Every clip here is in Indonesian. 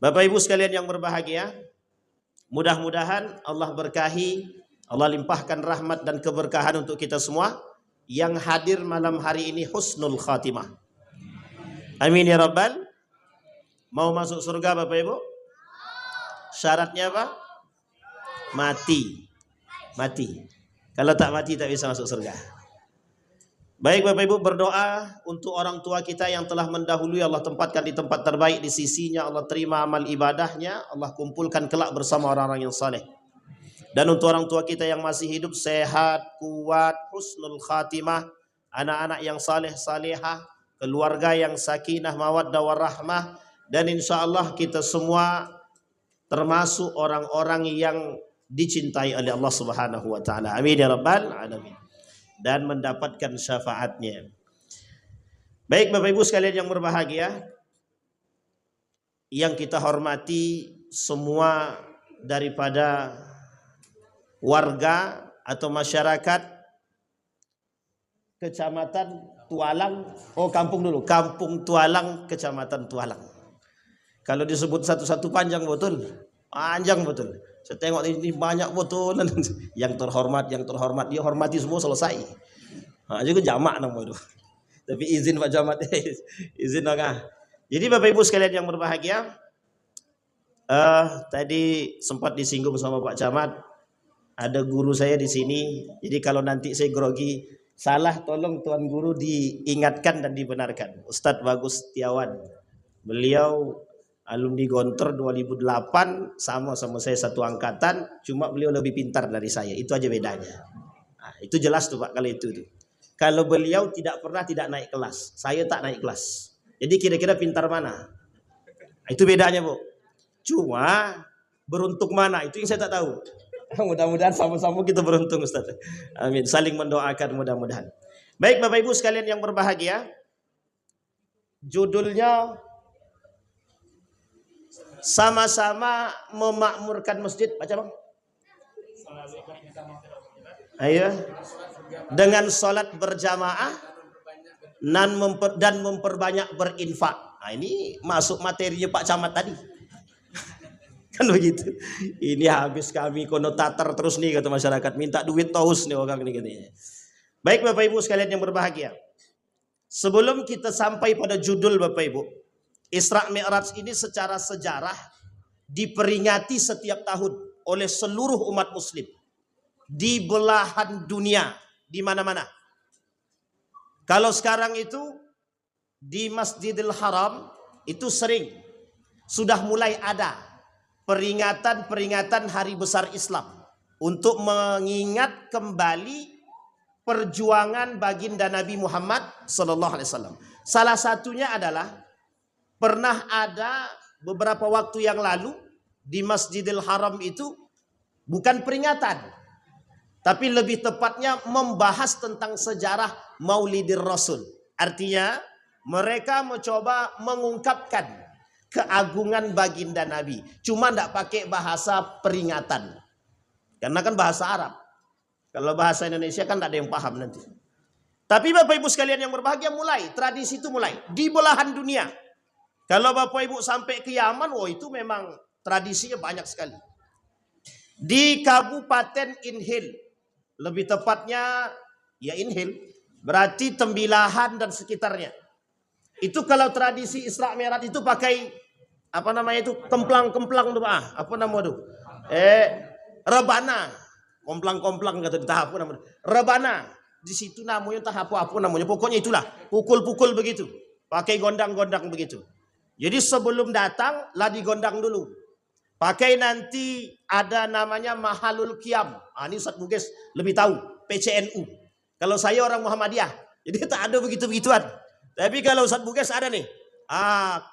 Bapak Ibu sekalian yang berbahagia, mudah-mudahan Allah berkahi, Allah limpahkan rahmat dan keberkahan untuk kita semua yang hadir malam hari ini husnul khatimah. Amin ya rabbal. Mau masuk surga Bapak Ibu? Syaratnya apa? Mati. Mati. Kalau tak mati tak bisa masuk surga. Baik Bapak Ibu, berdoa untuk orang tua kita yang telah mendahului, Allah tempatkan di tempat terbaik di sisinya, Allah terima amal ibadahnya, Allah kumpulkan kelak bersama orang-orang yang saleh. Dan untuk orang tua kita yang masih hidup, sehat, kuat, husnul khatimah, anak-anak yang saleh salehah, keluarga yang sakinah mawaddah warahmah, dan insya Allah kita semua termasuk orang-orang yang dicintai oleh Allah Subhanahu wa taala. Amin ya rabbal alamin. Dan mendapatkan syafaatnya. Baik Bapak Ibu sekalian yang berbahagia, yang kita hormati semua daripada warga atau masyarakat Kecamatan Tualang, kampung dulu, Kampung Tualang, Kecamatan Tualang. Kalau disebut satu-satu panjang betul, panjang betul. Saya tengok ini banyak betul. Yang terhormat, dia hormati semua selesai. Juga jamak nama itu. Tapi izin Pak Jamat, izin dong. Jadi Bapak Ibu sekalian yang berbahagia, tadi sempat disinggung sama Pak Camat, ada guru saya di sini. Jadi kalau nanti saya grogi, salah tolong Tuan Guru diingatkan dan dibenarkan. Ustadz Bagus Setiawan, beliau alumni Gontor 2008, sama saya satu angkatan, cuma beliau lebih pintar dari saya, itu aja bedanya. Nah, itu jelas tuh Pak kalau itu tuh. Kalau beliau tidak pernah tidak naik kelas, saya tak naik kelas. Jadi kira-kira pintar mana? Nah, itu bedanya Bu. Cuma beruntung mana itu yang saya tak tahu. Mudah-mudahan sama-sama kita beruntung Ustaz. Amin. Saling mendoakan mudah-mudahan. Baik Bapak Ibu sekalian yang berbahagia, judulnya sama-sama memakmurkan masjid. Baca Bang. Ayo. Dengan sholat berjamaah dan memperbanyak berinfak. Nah, ini masuk materinya Pak Camat tadi. Kan begitu. Ini habis kami konotator terus nih kata masyarakat, minta duit terus nih orang ini katanya. Baik Bapak Ibu sekalian yang berbahagia. Sebelum kita sampai pada judul Bapak Ibu, Isra Mi'raj ini secara sejarah diperingati setiap tahun oleh seluruh umat muslim di belahan dunia, di mana-mana. Kalau sekarang itu di Masjidil Haram itu sering sudah mulai ada peringatan-peringatan hari besar Islam untuk mengingat kembali perjuangan baginda Nabi Muhammad sallallahu alaihi wasallam. Salah satunya adalah pernah ada beberapa waktu yang lalu di Masjidil Haram itu bukan peringatan, tapi lebih tepatnya membahas tentang sejarah Maulidir Rasul. Artinya mereka mencoba mengungkapkan keagungan baginda Nabi. Cuma tidak pakai bahasa peringatan. Karena kan bahasa Arab. Kalau bahasa Indonesia kan tidak ada yang paham nanti. Tapi Bapak Ibu sekalian yang berbahagia, tradisi itu mulai di belahan dunia. Kalau Bapak Ibu sampai ke Yaman, itu memang tradisinya banyak sekali. Di Kabupaten Inhil, lebih tepatnya ya Inhil, berarti Tembilahan dan sekitarnya. Itu kalau tradisi Isra Mi'raj itu pakai apa namanya itu, kemplang-kemplang tuh Pak. Apa nama itu? Rebana. Komplang-komplang kata tahap apa namanya? Rebana. Di situ namanya entah apa namanya. Pokoknya itulah, pukul-pukul begitu. Pakai gondang-gondang begitu. Jadi sebelum datang lah digondang dulu. Pakai nanti ada namanya Mahalul Qiyam. Ini Ustaz Buges lebih tahu, PCNU. Kalau saya orang Muhammadiyah, jadi tak ada begitu-begituan. Tapi kalau Ustaz Buges ada nih.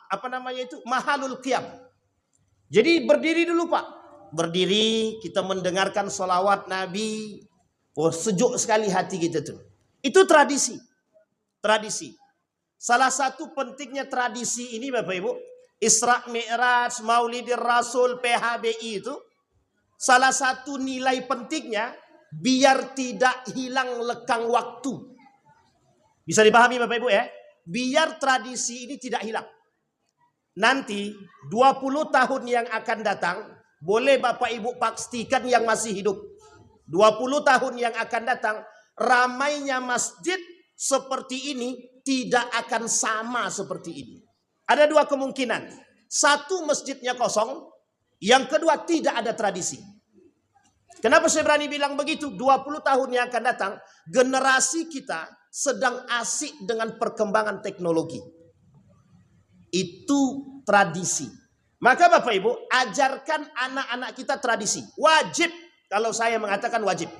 Apa namanya itu? Mahalul Qiyam. Jadi berdiri dulu Pak. Berdiri, kita mendengarkan sholawat Nabi. Sejuk sekali hati kita tuh. Itu tradisi. Tradisi. Salah satu pentingnya tradisi ini Bapak Ibu, Isra Mi'raj, Maulidir Rasul, PHBI itu, salah satu nilai pentingnya biar tidak hilang lekang waktu. Bisa dipahami Bapak Ibu ya? Biar tradisi ini tidak hilang. nanti 20 tahun yang akan datang, boleh Bapak Ibu pastikan yang masih hidup, 20 tahun yang akan datang, ramainya masjid seperti ini tidak akan sama seperti ini. Ada dua kemungkinan. Satu, masjidnya kosong. Yang kedua, tidak ada tradisi. Kenapa saya berani bilang begitu? 20 tahun yang akan datang, generasi kita sedang asik dengan perkembangan teknologi. Itu tradisi. Maka Bapak Ibu, ajarkan anak-anak kita tradisi. Wajib, kalau saya mengatakan wajib.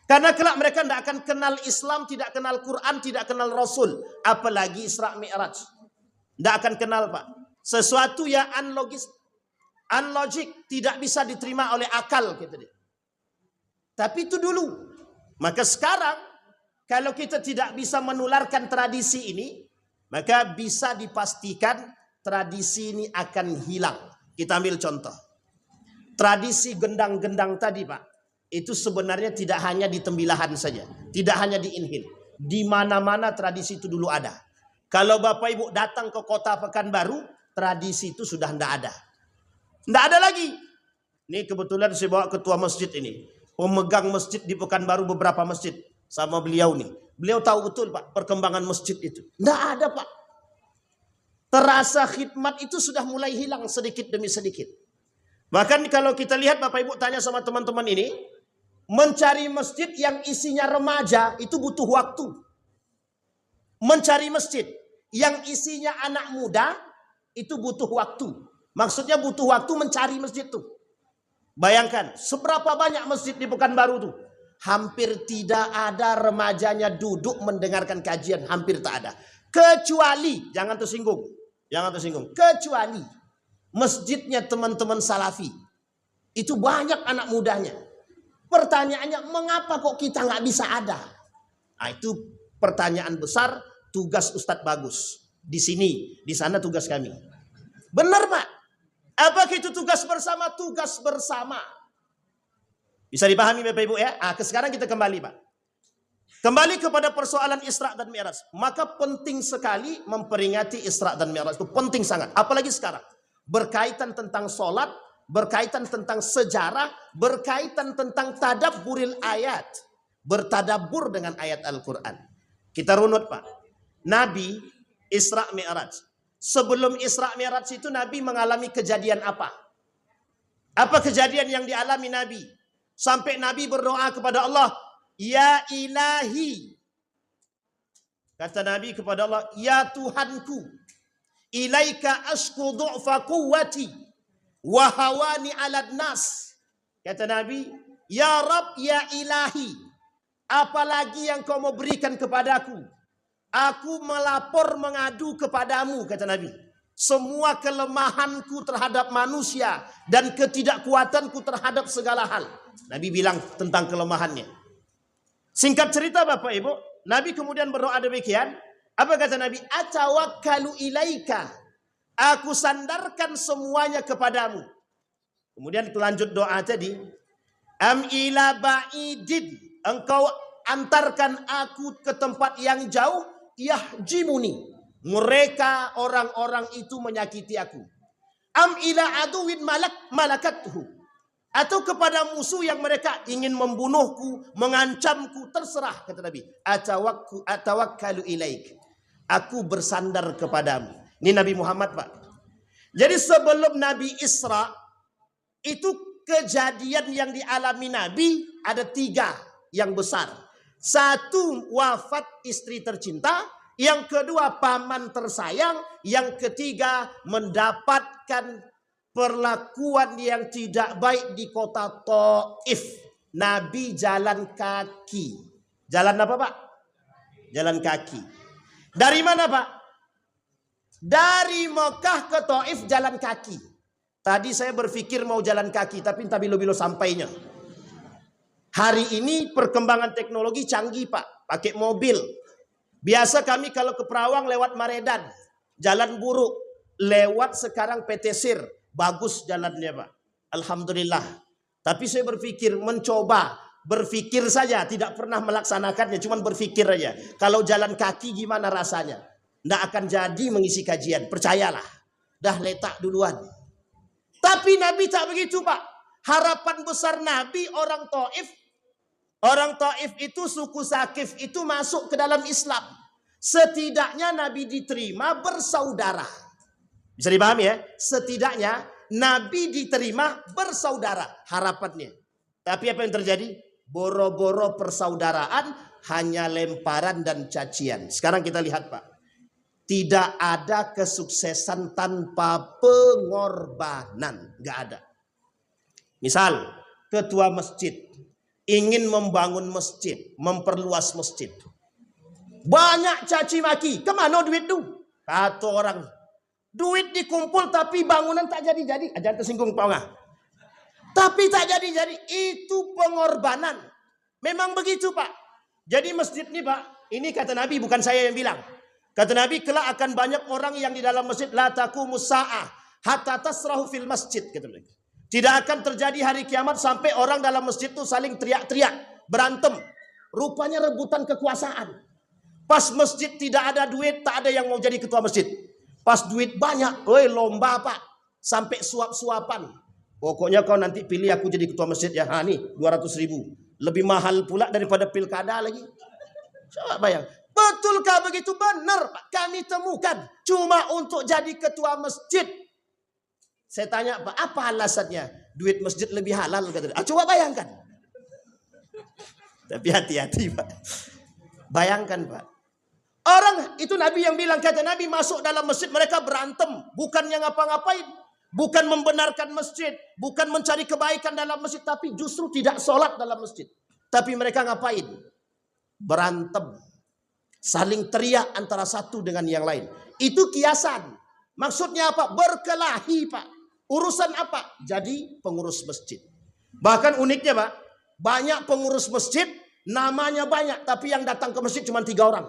Karena kelak mereka tidak akan kenal Islam, tidak kenal Quran, tidak kenal Rasul. Apalagi Isra Mi'raj. Tidak akan kenal, Pak. Sesuatu yang unlogis, unlogic, tidak bisa diterima oleh akal. Gitu. Tapi itu dulu. Maka sekarang, kalau kita tidak bisa menularkan tradisi ini, maka bisa dipastikan tradisi ini akan hilang. Kita ambil contoh. Tradisi gendang-gendang tadi, Pak. Itu sebenarnya tidak hanya di Tembilahan saja. Tidak hanya di Inhil. Di mana-mana tradisi itu dulu ada. Kalau Bapak Ibu datang ke kota Pekanbaru, tradisi itu sudah tidak ada. Tidak ada lagi. Ini kebetulan saya bawa ketua masjid ini. Pemegang masjid di Pekanbaru beberapa masjid. Sama beliau nih. Beliau tahu betul Pak perkembangan masjid itu. Tidak ada Pak. Terasa khidmat itu sudah mulai hilang sedikit demi sedikit. Bahkan kalau kita lihat Bapak Ibu tanya sama teman-teman ini. Mencari masjid yang isinya remaja itu butuh waktu. Mencari masjid yang isinya anak muda itu butuh waktu. Maksudnya butuh waktu mencari masjid itu. Bayangkan seberapa banyak masjid di Pekanbaru itu. Hampir tidak ada remajanya duduk mendengarkan kajian. Hampir tak ada. Kecuali, jangan tersinggung. Jangan tersinggung. Kecuali masjidnya teman-teman Salafi. Itu banyak anak mudanya. Pertanyaannya, mengapa kok kita nggak bisa ada? Nah, itu pertanyaan besar, tugas Ustadz Bagus. Di sini, di sana tugas kami. Benar Pak? Apakah itu tugas bersama? Tugas bersama. Bisa dipahami Bapak Ibu ya? Sekarang kita kembali Pak. Kembali kepada persoalan Isra dan Mi'raj. Maka penting sekali memperingati Isra dan Mi'raj. Itu penting sangat. Apalagi sekarang. Berkaitan tentang sholat. Berkaitan tentang sejarah, berkaitan tentang tadabburil ayat. Bertadabbur dengan ayat Al-Quran. Kita runut Pak. Nabi Isra Mi'raj. Sebelum Isra Mi'raj itu Nabi mengalami kejadian apa? Apa kejadian yang dialami Nabi? Sampai Nabi berdoa kepada Allah. Ya ilahi. Kata Nabi kepada Allah. Ya Tuhanku. Ilaika asku du'fa quwwati. Wahawani alad nas. Kata Nabi, ya Rab, ya ilahi, apalagi yang kau mau berikan kepadaku? Aku melapor mengadu kepadamu, kata Nabi. Semua kelemahanku terhadap manusia dan ketidakkuatanku terhadap segala hal. Nabi bilang tentang kelemahannya. Singkat cerita Bapak Ibu, Nabi kemudian berdoa demikian. Apa kata Nabi? Atawakkalu ilaika. Aku sandarkan semuanya kepadamu. Kemudian lanjut doa tadi. Am ila ba'idin. Engkau antarkan aku ke tempat yang jauh. Yahjimuni. Mereka orang-orang itu menyakiti aku. Am ila aduwin malakatuhu. Atau kepada musuh yang mereka ingin membunuhku, mengancamku. Terserah kata Nabi. Atawakkalu ilaik. Aku bersandar kepadamu. Ini Nabi Muhammad Pak. Jadi sebelum Nabi Isra, itu kejadian yang dialami Nabi ada 3 yang besar. 1, wafat istri tercinta. Yang kedua, paman tersayang. Yang ketiga, mendapatkan perlakuan yang tidak baik di kota Taif. Nabi jalan kaki. Jalan apa Pak? Jalan kaki. Dari mana Pak? Dari Mekah ke Taif jalan kaki. Tadi saya berpikir mau jalan kaki, tapi entah bilo-bilo sampainya. Hari ini perkembangan teknologi canggih Pak. Pakai mobil. Biasa kami kalau ke Perawang lewat Maredan. Jalan buruk. Lewat sekarang PT Sir. Bagus jalannya Pak. Alhamdulillah. Tapi saya berpikir mencoba. Berpikir saja. Tidak pernah melaksanakannya. Cuma berpikir aja. Kalau jalan kaki gimana rasanya? Tidak akan jadi mengisi kajian, percayalah. dah letak duluan. Tapi Nabi tak begitu, Pak. Harapan besar Nabi orang Taif itu, suku Sakif itu masuk ke dalam Islam. Setidaknya Nabi diterima bersaudara. Bisa dipahami ya? Setidaknya Nabi diterima bersaudara, harapannya. Tapi apa yang terjadi? Boro-boro persaudaraan hanya lemparan dan cacian. Sekarang kita lihat, Pak. Tidak ada kesuksesan tanpa pengorbanan. Nggak ada. Misal, ketua masjid ingin membangun masjid, memperluas masjid. Banyak caci maki. Kemana duit itu? Kata orang. Duit dikumpul tapi bangunan tak jadi-jadi. Jangan tersinggung, Pak Ongah. Tapi tak jadi-jadi. Itu pengorbanan. Memang begitu, Pak. Jadi masjid ini, Pak. Ini kata Nabi, bukan saya yang bilang. Kata Nabi, kelak akan banyak orang yang di dalam masjid. La taqumus sa'ah hatta tasrahu fil masjid. Tidak akan terjadi hari kiamat sampai orang dalam masjid itu saling teriak-teriak. Berantem. Rupanya rebutan kekuasaan. Pas masjid tidak ada duit, tak ada yang mau jadi ketua masjid. Pas duit banyak, lomba, Pak. Sampai suap-suapan. Pokoknya kau nanti pilih aku jadi ketua masjid ya. Nih 200.000. Lebih mahal pula daripada pilkada lagi. Coba bayang. Betulkah begitu? Benar, Pak. Kami temukan. Cuma untuk jadi ketua masjid. Saya tanya, Pak, apa alasannya? Duit masjid lebih halal. Coba bayangkan. Tapi hati-hati, Pak. Bayangkan, Pak. Orang, itu Nabi yang bilang, kata Nabi, masuk dalam masjid mereka berantem. Bukannya ngapa-ngapain. Bukan membenarkan masjid. Bukan mencari kebaikan dalam masjid. Tapi justru tidak sholat dalam masjid. Tapi mereka ngapain? Berantem. Saling teriak antara satu dengan yang lain. Itu kiasan. Maksudnya apa? Berkelahi, Pak. Urusan apa? Jadi pengurus masjid. Bahkan uniknya, Pak. Banyak pengurus masjid. Namanya banyak. Tapi yang datang ke masjid cuma 3 orang.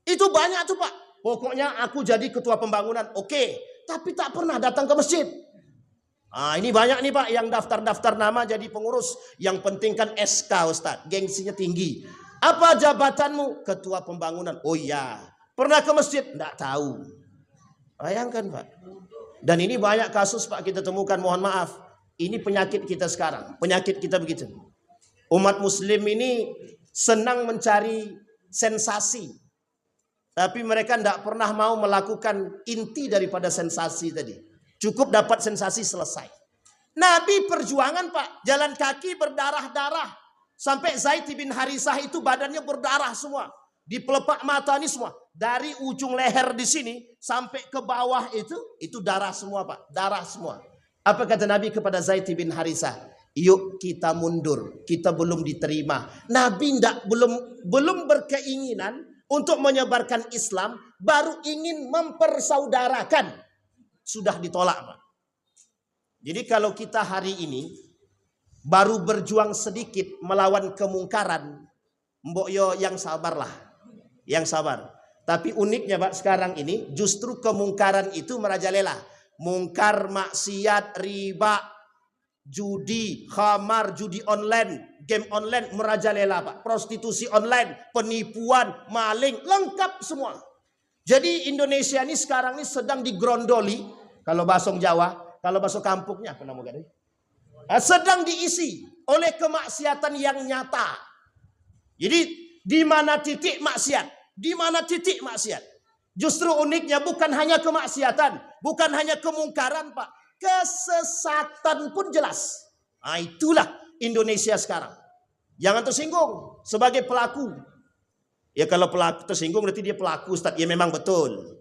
Itu banyak tuh, Pak. Pokoknya aku jadi ketua pembangunan. Oke. Tapi tak pernah datang ke masjid. Ini banyak nih, Pak. Yang daftar-daftar nama jadi pengurus. Yang penting kan SK, Ustaz. Gengsinya tinggi. Apa jabatanmu? Ketua pembangunan. Oh iya. Pernah ke masjid? Tidak tahu. Bayangkan, Pak. Dan ini banyak kasus, Pak, kita temukan. Mohon maaf. Ini penyakit kita sekarang. Penyakit kita begitu. Umat muslim ini senang mencari sensasi. Tapi mereka tidak pernah mau melakukan inti daripada sensasi tadi. Cukup dapat sensasi, selesai. Nabi perjuangan, Pak. Jalan kaki berdarah-darah. Sampai Zaid bin Harisah itu badannya berdarah semua. Di pelepah mata ini semua. Dari ujung leher di sini sampai ke bawah itu darah semua, Pak. Darah semua. Apa kata Nabi kepada Zaid bin Harisah? Yuk kita mundur. Kita belum diterima. Nabi belum berkeinginan untuk menyebarkan Islam. Baru ingin mempersaudarakan. Sudah ditolak, Pak. Jadi kalau kita hari ini baru berjuang sedikit melawan kemungkaran, mbok yo yang sabarlah. Yang sabar. Tapi uniknya, Pak, sekarang ini justru kemungkaran itu merajalela. Mungkar, maksiat, riba, judi, khamar, judi online, game online merajalela, Pak. Prostitusi online, penipuan, maling, lengkap semua. Jadi Indonesia ini sekarang ini sedang digrondoli, kalau bahasa Jawa, kalau bahasa kampungnya apa namanya? Sedang diisi oleh kemaksiatan yang nyata. Jadi di mana titik maksiat? Di mana titik maksiat? Justru uniknya bukan hanya kemaksiatan, bukan hanya kemungkaran, Pak. Kesesatan pun jelas. Itulah Indonesia sekarang. Jangan tersinggung sebagai pelaku. Ya kalau pelaku tersinggung berarti dia pelaku, Ustaz. Ya memang betul.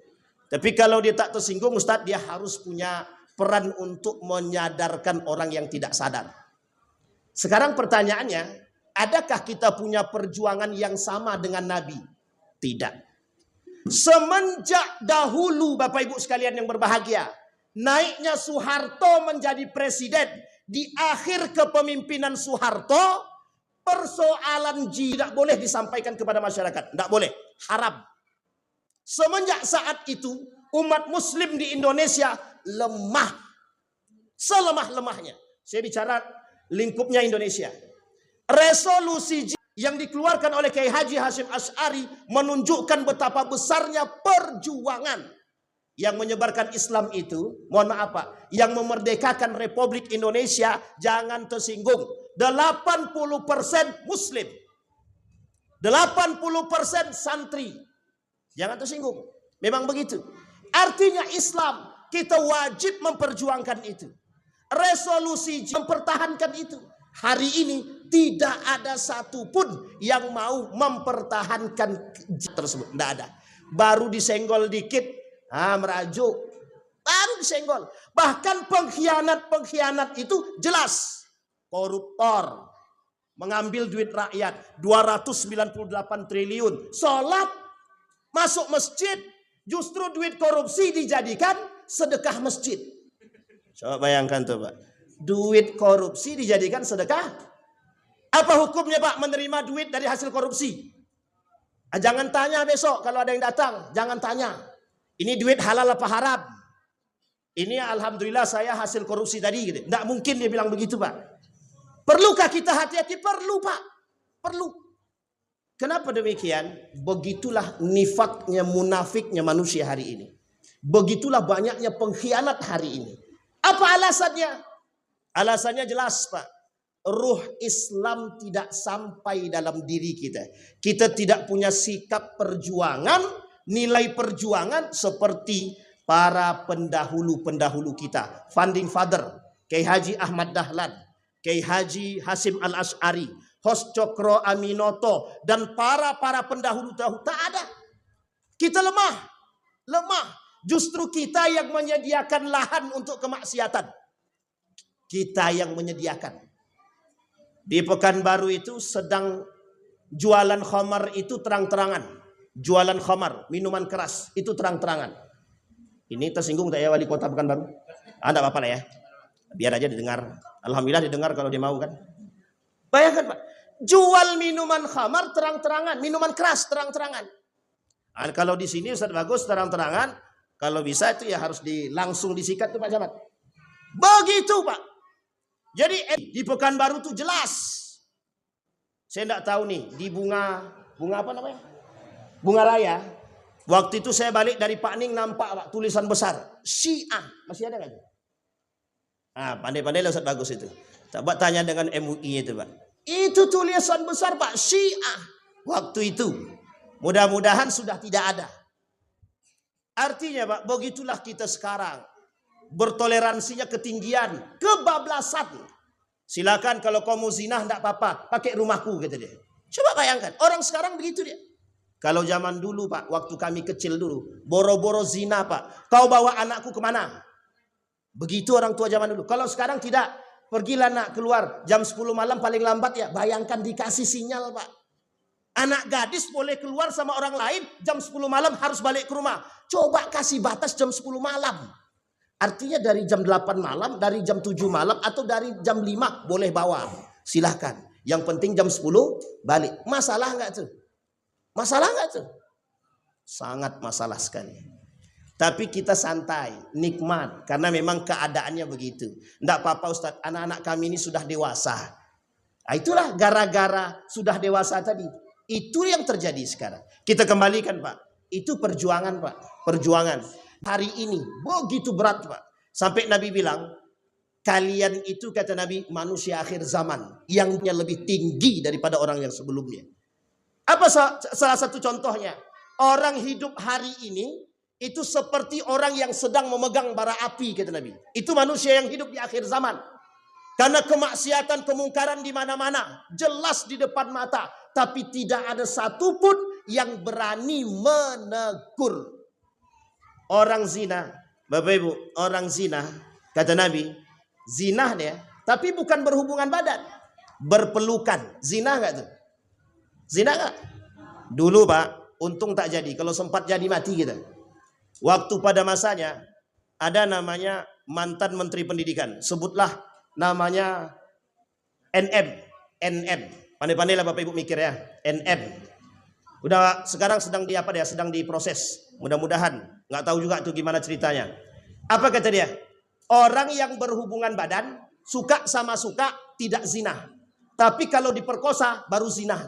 Tapi kalau dia tak tersinggung, Ustaz, dia harus punya peran untuk menyadarkan orang yang tidak sadar. Sekarang pertanyaannya, adakah kita punya perjuangan yang sama dengan Nabi? Tidak. Semenjak dahulu, Bapak Ibu sekalian yang berbahagia, naiknya Soeharto menjadi presiden, di akhir kepemimpinan Soeharto, persoalan tidak boleh disampaikan kepada masyarakat. Tidak boleh. Haram. Semenjak saat itu, umat muslim di Indonesia lemah. Selemah-lemahnya. Saya bicara lingkupnya Indonesia. Resolusi yang dikeluarkan oleh Kiai Haji Hashim Asy'ari menunjukkan betapa besarnya perjuangan yang menyebarkan Islam itu, mohon maaf Pak, yang memerdekakan Republik Indonesia, jangan tersinggung. 80% Muslim, 80% santri, jangan tersinggung. Memang begitu. Artinya Islam, kita wajib memperjuangkan itu. Resolusi mempertahankan itu. Hari ini tidak ada satupun yang mau mempertahankan tersebut. Tidak ada. Baru disenggol dikit, merajuk. Baru disenggol. Bahkan pengkhianat itu jelas. Koruptor. Mengambil duit rakyat. 298 triliun. Sholat. Masuk masjid. Justru duit korupsi dijadikan sedekah masjid. Coba bayangkan tuh Pak. Duit korupsi dijadikan sedekah. Apa hukumnya Pak menerima duit dari hasil korupsi? Jangan tanya besok kalau ada yang datang. Jangan tanya. Ini duit halal apa haram? Ini alhamdulillah saya hasil korupsi tadi. Gitu. Nggak mungkin dia bilang begitu Pak. Perlukah kita hati-hati? Perlu Pak. Perlu. Kenapa demikian? Begitulah nifaknya, munafiknya manusia hari ini. Begitulah banyaknya pengkhianat hari ini. Apa alasannya? Alasannya jelas Pak. Ruh Islam tidak sampai dalam diri kita. Kita tidak punya sikap perjuangan, nilai perjuangan seperti para pendahulu-pendahulu kita. Founding Father, Kiai Haji Ahmad Dahlan, Kiai Haji Hasim Al-Asy'ari, Hos Cokro Aminoto, dan para pendahulu-dahulu. Tak ada. Kita lemah. Justru kita yang menyediakan lahan untuk kemaksiatan. Kita yang menyediakan. Di Pekanbaru itu sedang jualan khamar itu terang-terangan. Jualan khamar, minuman keras itu terang-terangan. Ini tersinggung tak ya wali kota Pekanbaru? Enggak apa-apa lah ya. Biar aja didengar. Alhamdulillah didengar kalau dia mau kan. Bayangkan Pak. Jual minuman khamar terang-terangan. Minuman keras terang-terangan. Kalau di sini Ustaz Bagus terang-terangan. Kalau bisa itu ya harus langsung disikat tuh Pak Camat. Begitu Pak. Jadi di Pekanbaru tuh jelas. Saya enggak tahu nih di bunga apa namanya? Bunga Raya. Waktu itu saya balik dari Pak Ning nampak Pak tulisan besar Syiah. Masih ada enggak? Pandai-pandai Ustaz Bagus itu. Coba tanya dengan MUI itu Pak. Itu tulisan besar Pak Syiah. Waktu itu. Mudah-mudahan sudah tidak ada. Artinya Pak, begitulah kita sekarang. Bertoleransinya ketinggian, kebablasan. Silakan kalau kau mau zina enggak apa-apa, pakai rumahku kata dia. Coba bayangkan, orang sekarang begitu dia. Kalau zaman dulu Pak, waktu kami kecil dulu, boro-boro zina Pak, kau bawa anakku kemana? Begitu orang tua zaman dulu. Kalau sekarang tidak, pergilah nak keluar jam 10 malam paling lambat ya. Bayangkan dikasih sinyal Pak. Anak gadis boleh keluar sama orang lain jam 10 malam harus balik ke rumah. Coba kasih batas jam 10 malam. Artinya dari jam 8 malam, dari jam 7 malam, atau dari jam 5 boleh bawa. Silahkan. Yang penting jam 10 balik. Masalah enggak tuh? Masalah enggak tuh? Sangat masalah sekali. Tapi kita santai, nikmat. Karena memang keadaannya begitu. Enggak apa-apa Ustaz, anak-anak kami ini sudah dewasa. Itulah gara-gara sudah dewasa tadi. Itu yang terjadi sekarang. Kita kembalikan Pak. Itu perjuangan Pak. Perjuangan. Hari ini begitu berat Pak. Sampai Nabi bilang, kalian itu kata Nabi manusia akhir zaman. Yang lebih tinggi daripada orang yang sebelumnya. Apa salah satu contohnya? Orang hidup hari ini itu seperti orang yang sedang memegang bara api kata Nabi. Itu manusia yang hidup di akhir zaman. Karena kemaksiatan, kemungkaran di mana-mana. Jelas di depan mata. Tapi tidak ada satupun yang berani menegur. Orang zina. Bapak Ibu, orang zina. Kata Nabi. Zina dia. Tapi bukan berhubungan badan. Berpelukan. Zina enggak tuh? Zina enggak? Dulu Pak, untung tak jadi. Kalau sempat jadi mati kita. Waktu pada masanya. Ada namanya mantan Menteri Pendidikan. Sebutlah namanya NM. Pandai-pandailah Bapak Ibu mikir ya. NM. Udah sekarang sedang sedang diproses. Mudah-mudahan. Nggak tahu juga tuh gimana ceritanya. Apa kata dia? Orang yang berhubungan badan suka sama suka tidak zina. Tapi kalau diperkosa baru zina.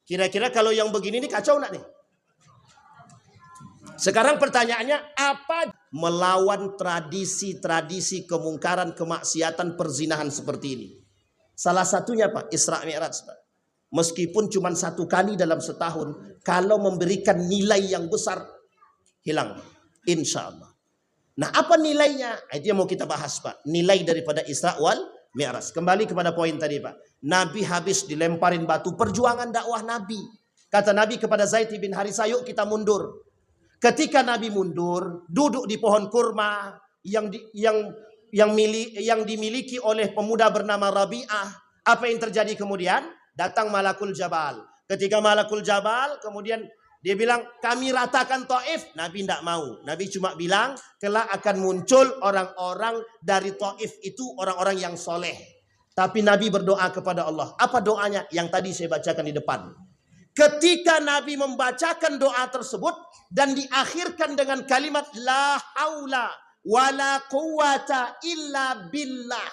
Kira-kira kalau yang begini nih kacau nggak nih? Sekarang pertanyaannya, apa melawan tradisi-tradisi kemungkaran, kemaksiatan, perzinahan seperti ini? Salah satunya Pak, Isra Mi'raj Pak. Meskipun cuma 1 kali dalam setahun, kalau memberikan nilai yang besar, hilang. Insya Allah. Nah, apa nilainya? Itu yang mau kita bahas Pak. Nilai daripada Isra wal Mi'raj. Kembali kepada poin tadi Pak. Nabi habis dilemparin batu. Perjuangan dakwah Nabi. Kata Nabi kepada Zaid bin Harithah, yuk kita mundur. Ketika Nabi mundur, duduk di pohon kurma yang dimiliki oleh pemuda bernama Rabi'ah. Apa yang terjadi kemudian? Datang Malakul Jabal. Ketika Malakul Jabal kemudian dia bilang, kami ratakan Taif. Nabi tidak mau. Nabi cuma bilang, kelak akan muncul orang-orang dari Taif itu orang-orang yang soleh. Tapi Nabi berdoa kepada Allah. Apa doanya? Yang tadi saya bacakan di depan. Ketika Nabi membacakan doa tersebut dan diakhirkan dengan kalimat la haula wala quwata illa billah.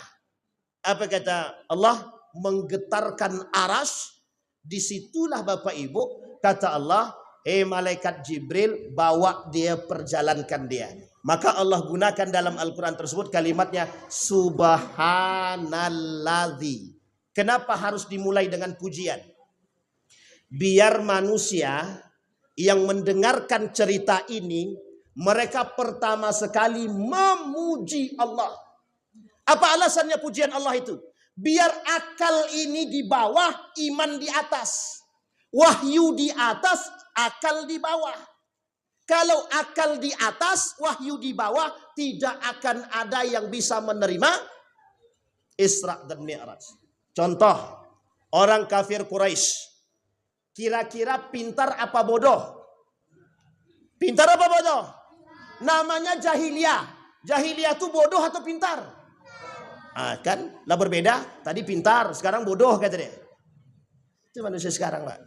Apa kata Allah? Menggetarkan aras. Disitulah Bapak Ibu, kata Allah, malaikat Jibril, bawa dia, perjalankan dia. Maka Allah gunakan dalam Al-Quran tersebut kalimatnya subhanalladzi. Kenapa harus dimulai dengan pujian? Biar manusia yang mendengarkan cerita ini, mereka pertama sekali memuji Allah. Apa alasannya pujian Allah itu? Biar akal ini di bawah, iman di atas. Wahyu di atas, akal di bawah. Kalau akal di atas, wahyu di bawah, tidak akan ada yang bisa menerima Isra dan Mi'raj. Contoh, orang kafir Quraisy. Kira-kira pintar apa bodoh? Pintar apa bodoh? Namanya jahiliyah. Jahiliyah itu bodoh atau pintar? Kan lah berbeda. Tadi pintar, sekarang bodoh kata dia. Itu manusia sekarang Pak.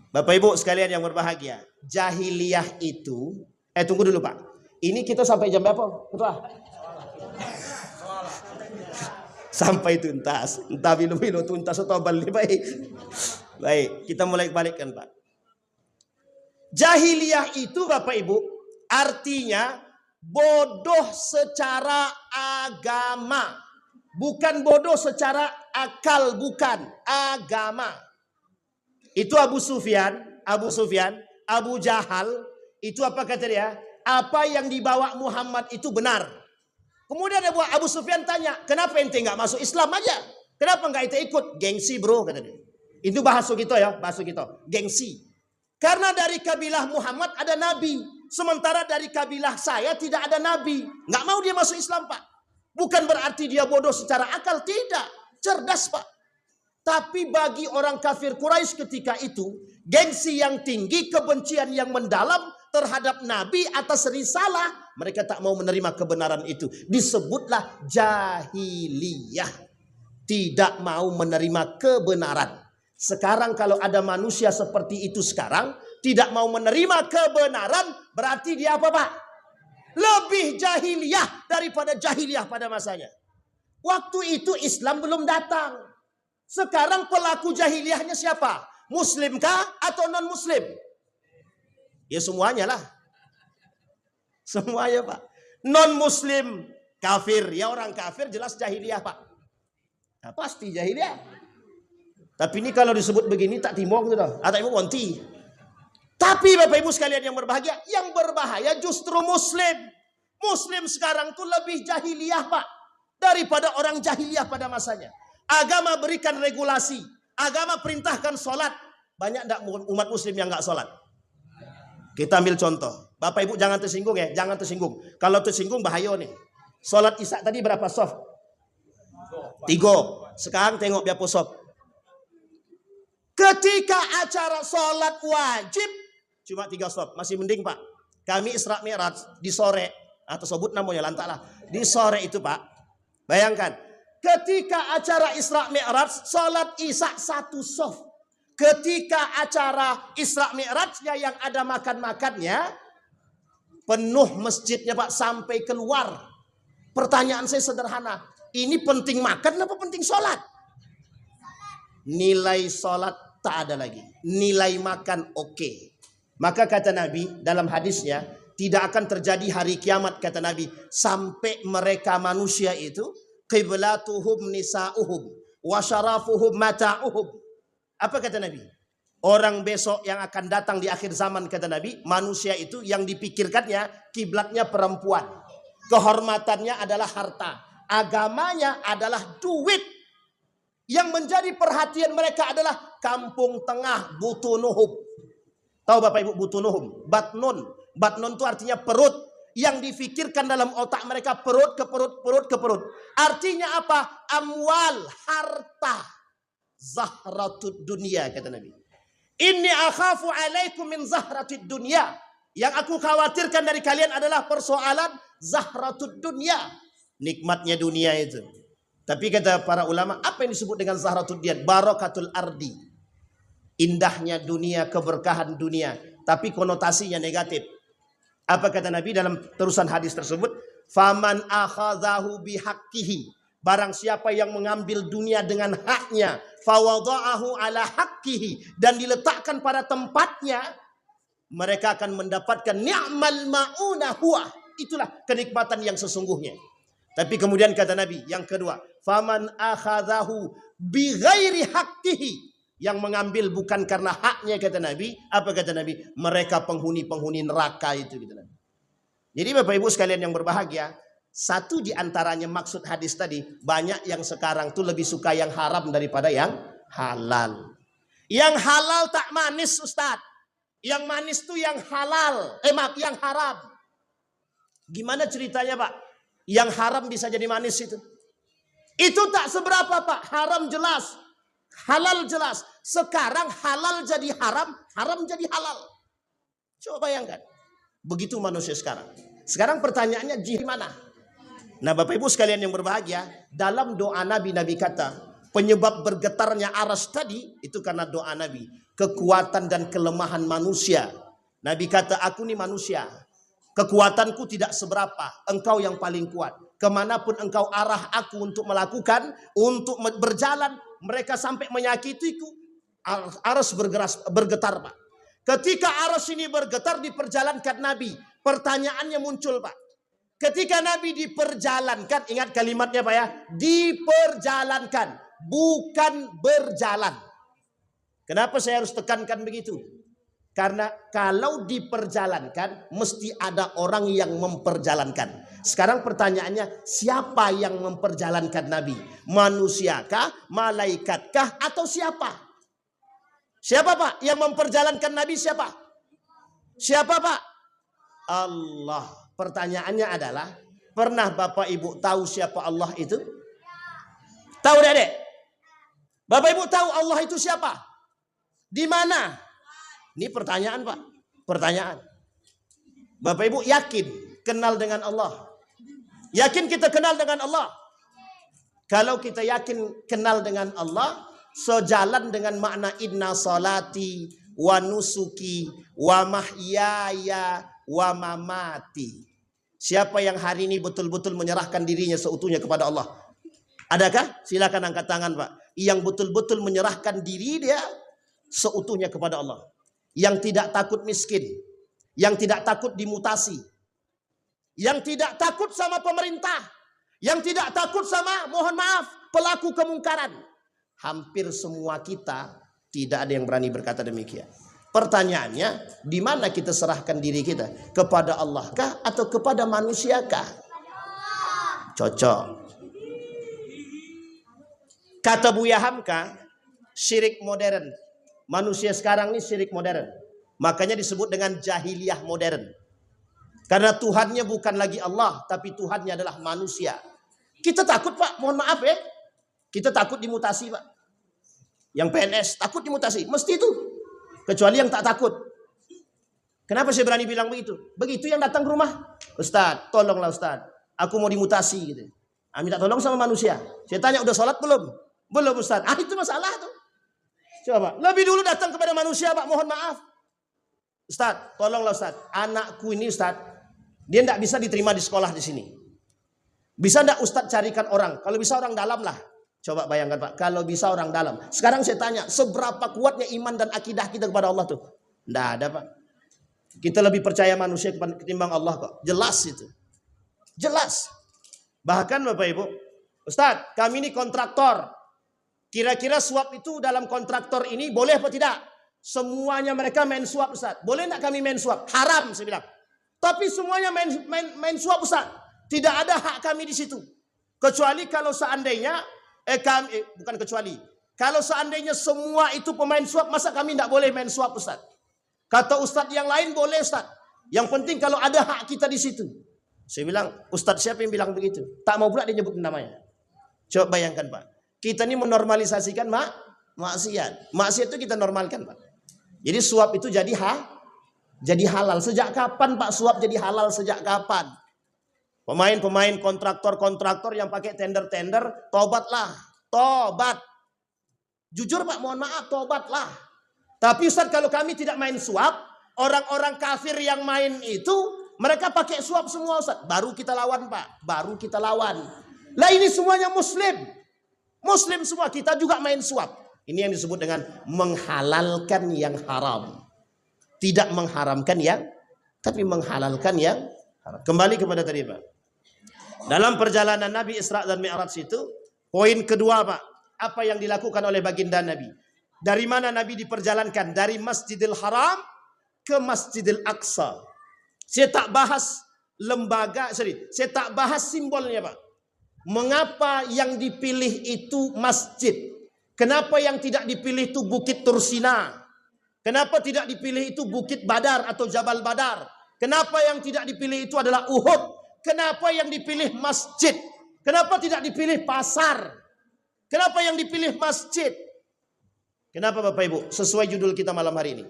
Bapak Ibu sekalian yang berbahagia. Jahiliyah itu, tunggu dulu Pak. Ini kita sampai jam berapa? Ketua? Sampai tuntas. Entah bilo-bilo tuntas atau balik. Baik. Baik, kita mulai balikkan Pak. Jahiliyah itu Bapak Ibu artinya bodoh secara agama. Bukan bodoh secara akal, bukan. Agama. Itu Abu Sufyan, Abu Jahal, itu apa kata dia? Apa yang dibawa Muhammad itu benar. Kemudian Abu Sufyan tanya, kenapa ente nggak masuk Islam aja? Kenapa nggak ente ikut? Gengsi bro, kata dia. Itu bahasa kita ya, bahasa kita. Gengsi. Karena dari kabilah Muhammad ada nabi. Sementara dari kabilah saya tidak ada nabi. Nggak mau dia masuk Islam Pak. Bukan berarti dia bodoh secara akal. Tidak. Cerdas Pak. Tapi bagi orang kafir Quraisy ketika itu, gengsi yang tinggi, kebencian yang mendalam terhadap nabi atas risalah. Mereka tak mau menerima kebenaran itu. Disebutlah jahiliyah. Tidak mau menerima kebenaran. Sekarang kalau ada manusia seperti itu sekarang, tidak mau menerima kebenaran, berarti dia apa Pak? Lebih jahiliyah daripada jahiliyah pada masanya. Waktu itu Islam belum datang. Sekarang pelaku jahiliyahnya siapa? Muslimkah atau non-muslim? Ya semuanya lah. Semuanya Pak. Non-muslim kafir. Ya orang kafir jelas jahiliyah Pak. Nah, pasti jahiliyah. Tapi ini kalau disebut begini tak timong gitu. Atau ibu wanti. Tapi Bapak Ibu sekalian yang berbahagia, yang berbahaya justru muslim. Muslim sekarang tuh lebih jahiliyah Pak daripada orang jahiliyah pada masanya. Agama berikan regulasi, agama perintahkan sholat. Banyak enggak umat muslim yang enggak sholat? Kita ambil contoh. Bapak Ibu jangan tersinggung ya, jangan tersinggung. Kalau tersinggung bahaya nih. Sholat isya tadi berapa soft? 3. Sekarang tengok berapa soft. Ketika acara sholat wajib cuma 3 soft, masih mending Pak. Kami Isra Mi'raj di sore atau sebut namanya lantaklah di sore itu Pak. Bayangkan ketika acara Isra Mi'raj sholat isya 1 soft. Ketika acara Isra Mi'rajnya yang ada makan-makannya penuh masjidnya Pak sampai keluar. Pertanyaan saya sederhana, ini penting makan apa penting sholat? Nilai sholat tak ada lagi. Nilai makan oke. Maka kata Nabi dalam hadisnya, tidak akan terjadi hari kiamat, kata Nabi, sampai mereka manusia itu qiblatuhum nisa'uhum wa syarafuhum mata'uhum. Apa kata Nabi? Orang besok yang akan datang di akhir zaman, kata Nabi, manusia itu yang dipikirkannya kiblatnya perempuan, kehormatannya adalah harta, agamanya adalah duit. Yang menjadi perhatian mereka adalah kampung tengah, butunuhum. Tahu Bapak Ibu butunuhum? Batnun. Batnun itu artinya perut. Yang difikirkan dalam otak mereka perut ke perut, perut ke perut. Artinya apa? Amwal, harta. Zahratud dunia, kata Nabi. Inni akhafu alaikum min zahratid dunia. Yang aku khawatirkan dari kalian adalah persoalan zahratud dunia. Nikmatnya dunia itu. Tapi kata para ulama, apa yang disebut dengan zahratud dunia? Barakatul ardi. Indahnya dunia, keberkahan dunia. Tapi konotasinya negatif. Apa kata Nabi dalam terusan hadis tersebut? Faman akhadhahu bihaqqihi. Barang siapa yang mengambil dunia dengan haknya, fawada'ahu ala haqqihi, dan diletakkan pada tempatnya, mereka akan mendapatkan ni'mal ma'una huwa. Itulah kenikmatan yang sesungguhnya. Tapi kemudian kata Nabi yang kedua, faman akhadhahu bighairi haqqihi, yang mengambil bukan karena haknya, kata Nabi. Apa kata Nabi? Mereka penghuni-penghuni neraka itu, kata Nabi. Jadi Bapak Ibu sekalian yang berbahagia, satu di antaranya maksud hadis tadi, banyak yang sekarang tuh lebih suka yang haram daripada yang halal. Yang halal tak manis, Ustaz. Yang manis tuh yang halal. Yang haram. Gimana ceritanya, Pak? Yang haram bisa jadi manis itu. Itu tak seberapa, Pak. Haram jelas. Halal jelas. Sekarang halal jadi haram, haram jadi halal. Coba bayangkan. Begitu manusia sekarang. Sekarang pertanyaannya gimana? Nah Bapak Ibu sekalian yang berbahagia, dalam doa Nabi kata, penyebab bergetarnya aras tadi, itu karena doa Nabi. Kekuatan dan kelemahan manusia. Nabi kata, aku nih manusia. Kekuatanku tidak seberapa, engkau yang paling kuat. Kemanapun engkau arah aku untuk melakukan, untuk berjalan, mereka sampai menyakitiku. Aras bergetar, Pak. Ketika aras ini bergetar diperjalankan Nabi, pertanyaannya muncul, Pak. Ketika Nabi diperjalankan, ingat kalimatnya Pak ya, diperjalankan, bukan berjalan. Kenapa saya harus tekankan begitu? Karena kalau diperjalankan, mesti ada orang yang memperjalankan. Sekarang pertanyaannya, siapa yang memperjalankan Nabi? Manusiakah, malaikatkah, atau siapa? Siapa Pak yang memperjalankan Nabi? Siapa? Siapa Pak? Allah. Pertanyaannya adalah, pernah Bapak Ibu tahu siapa Allah itu? Tahu Dek? Bapak Ibu tahu Allah itu siapa? Di mana? Ini pertanyaan Pak. Pertanyaan. Bapak Ibu yakin kenal dengan Allah? Yakin kita kenal dengan Allah? Kalau kita yakin kenal dengan Allah, sejalan dengan makna inna salati wa nusuki wa mahyaya wa mamati. Siapa yang hari ini betul-betul menyerahkan dirinya seutuhnya kepada Allah? Adakah? Silakan angkat tangan Pak. Yang betul-betul menyerahkan diri dia seutuhnya kepada Allah. Yang tidak takut miskin. Yang tidak takut dimutasi. Yang tidak takut sama pemerintah. Yang tidak takut sama, mohon maaf, pelaku kemungkaran. Hampir semua kita tidak ada yang berani berkata demikian. Pertanyaannya, di mana kita serahkan diri kita? Kepada Allah kah atau kepada manusia kah? Cocok. Kata Buya Hamka, syirik modern. Manusia sekarang ini syirik modern. Makanya disebut dengan jahiliyah modern. Karena Tuhannya bukan lagi Allah, tapi Tuhannya adalah manusia. Kita takut Pak, mohon maaf ya. Kita takut dimutasi Pak. Yang PNS takut dimutasi, mesti itu. Kecuali yang tak takut. Kenapa saya berani bilang begitu? Begitu yang datang ke rumah, Ustaz, tolonglah Ustaz, aku mau dimutasi gitu. Minta tolong sama manusia. Saya tanya, udah sholat belum? Belum Ustaz. Itu masalah tuh. Coba, lebih dulu datang kepada manusia Pak, mohon maaf. Ustaz, tolonglah Ustaz, anakku ini Ustaz, dia tidak bisa diterima di sekolah di sini. Bisa tidak Ustaz carikan orang? Kalau bisa orang dalam lah. Coba bayangkan Pak, kalau bisa orang dalam. Sekarang saya tanya, seberapa kuatnya iman dan akidah kita kepada Allah tuh? Tidak ada Pak. Kita lebih percaya manusia ketimbang Allah kok. Jelas itu. Jelas. Bahkan Bapak Ibu, Ustaz, kami ini kontraktor. Kira-kira suap itu dalam kontraktor ini boleh apa tidak? Semuanya mereka main suap, Ustaz. Boleh enggak kami main suap? Haram, saya bilang. Tapi semuanya main suap, Ustaz. Tidak ada hak kami di situ. Kecuali kalau seandainya bukan kecuali. Kalau seandainya semua itu pemain suap, masa kami tidak boleh main suap, Ustaz? Kata Ustaz yang lain boleh, Ustaz. Yang penting kalau ada hak kita di situ. Saya bilang, Ustaz siapa yang bilang begitu? Tak mau pula dia nyebut namanya. Coba bayangkan Pak. Kita ini menormalisasikan maksiat. Maksiat itu kita normalkan Pak. Jadi suap itu jadi halal. Sejak kapan Pak suap jadi halal? Sejak kapan? Pemain-pemain kontraktor-kontraktor yang pakai tender-tender, tobatlah. Tobat. Jujur Pak, mohon maaf, tobatlah. Tapi Ustaz kalau kami tidak main suap, orang-orang kafir yang main itu, mereka pakai suap semua Ustaz. Baru kita lawan Pak, baru kita lawan. Lah ini semuanya Muslim. Muslim semua, kita juga main suap. Ini yang disebut dengan menghalalkan yang haram. Tidak mengharamkan yang, tapi menghalalkan yang haram. Kembali kepada tadi Pak. Dalam perjalanan Nabi Isra dan Mi'raj itu, poin kedua Pak, apa yang dilakukan oleh baginda Nabi? Dari mana Nabi diperjalankan? Dari Masjidil Haram ke Masjidil Aqsa. Saya tak bahas saya tak bahas simbolnya Pak. Mengapa yang dipilih itu masjid? Kenapa yang tidak dipilih itu Bukit Tursina? Kenapa tidak dipilih itu Bukit Badar atau Jabal Badar? Kenapa yang tidak dipilih itu adalah Uhud? Kenapa yang dipilih masjid? Kenapa tidak dipilih pasar? Kenapa yang dipilih masjid? Kenapa Bapak Ibu? Sesuai judul kita malam hari ini.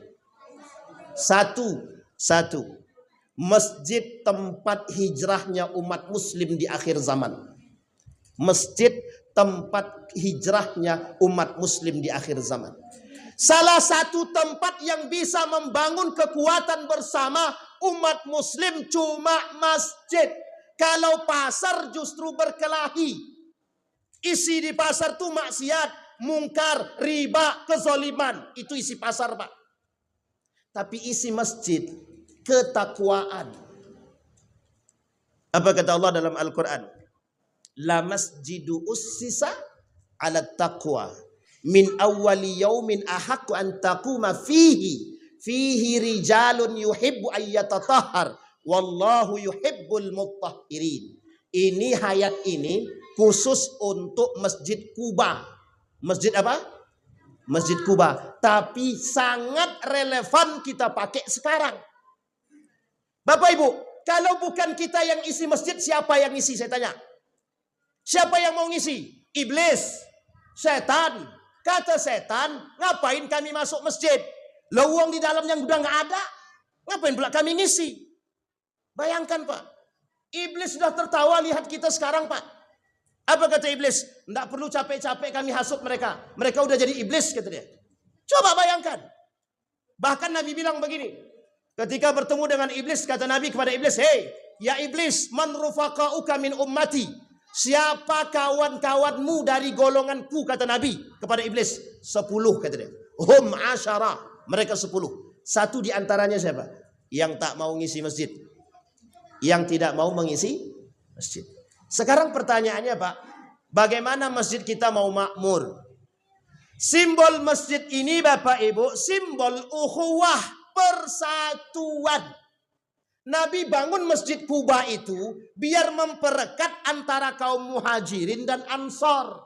Satu. Masjid tempat hijrahnya umat muslim di akhir zaman. Masjid tempat hijrahnya umat muslim di akhir zaman. Salah satu tempat yang bisa membangun kekuatan bersama umat muslim cuma masjid. Kalau pasar justru berkelahi. Isi di pasar tuh maksiat, mungkar, riba, kezaliman. Itu isi pasar Pak. Tapi isi masjid, ketakwaan. Apa kata Allah dalam Al-Quran? La masjidu ussisa ala taqwa min awwali yaumin ahaqqu an taquma fihi rijalun yuhibbu ayyatatahhar wallahu yuhibbul mutahhirin. Ini ayat ini khusus untuk Masjid Kuba. Masjid apa? Masjid Kuba. Tapi sangat relevan kita pakai sekarang. Bapak Ibu, kalau bukan kita yang isi masjid, siapa yang isi? Saya tanya. Siapa yang mau ngisi? Iblis, setan. Kata setan, ngapain kami masuk masjid? Lowong di dalamnya udah nggak ada. Ngapain pula kami ngisi? Bayangkan Pak. Iblis sudah tertawa lihat kita sekarang Pak. Apa kata iblis? Tidak perlu capek-capek kami hasut mereka. Mereka udah jadi iblis kata dia. Coba bayangkan. Bahkan Nabi bilang begini. Ketika bertemu dengan iblis, kata Nabi kepada iblis, "Hei, ya iblis, man rufaqa'uka min ummati?" Siapa kawan-kawanmu dari golonganku, kata Nabi kepada iblis? 10 kata dia. Hum asyara, mereka 10. Satu di antaranya siapa? Yang tak mau ngisi masjid. Yang tidak mau mengisi masjid. Sekarang pertanyaannya Pak, bagaimana masjid kita mau makmur? Simbol masjid ini Bapak Ibu, simbol ukhuwah, persatuan. Nabi bangun Masjid Kuba itu biar memperekat antara kaum muhajirin dan ansor.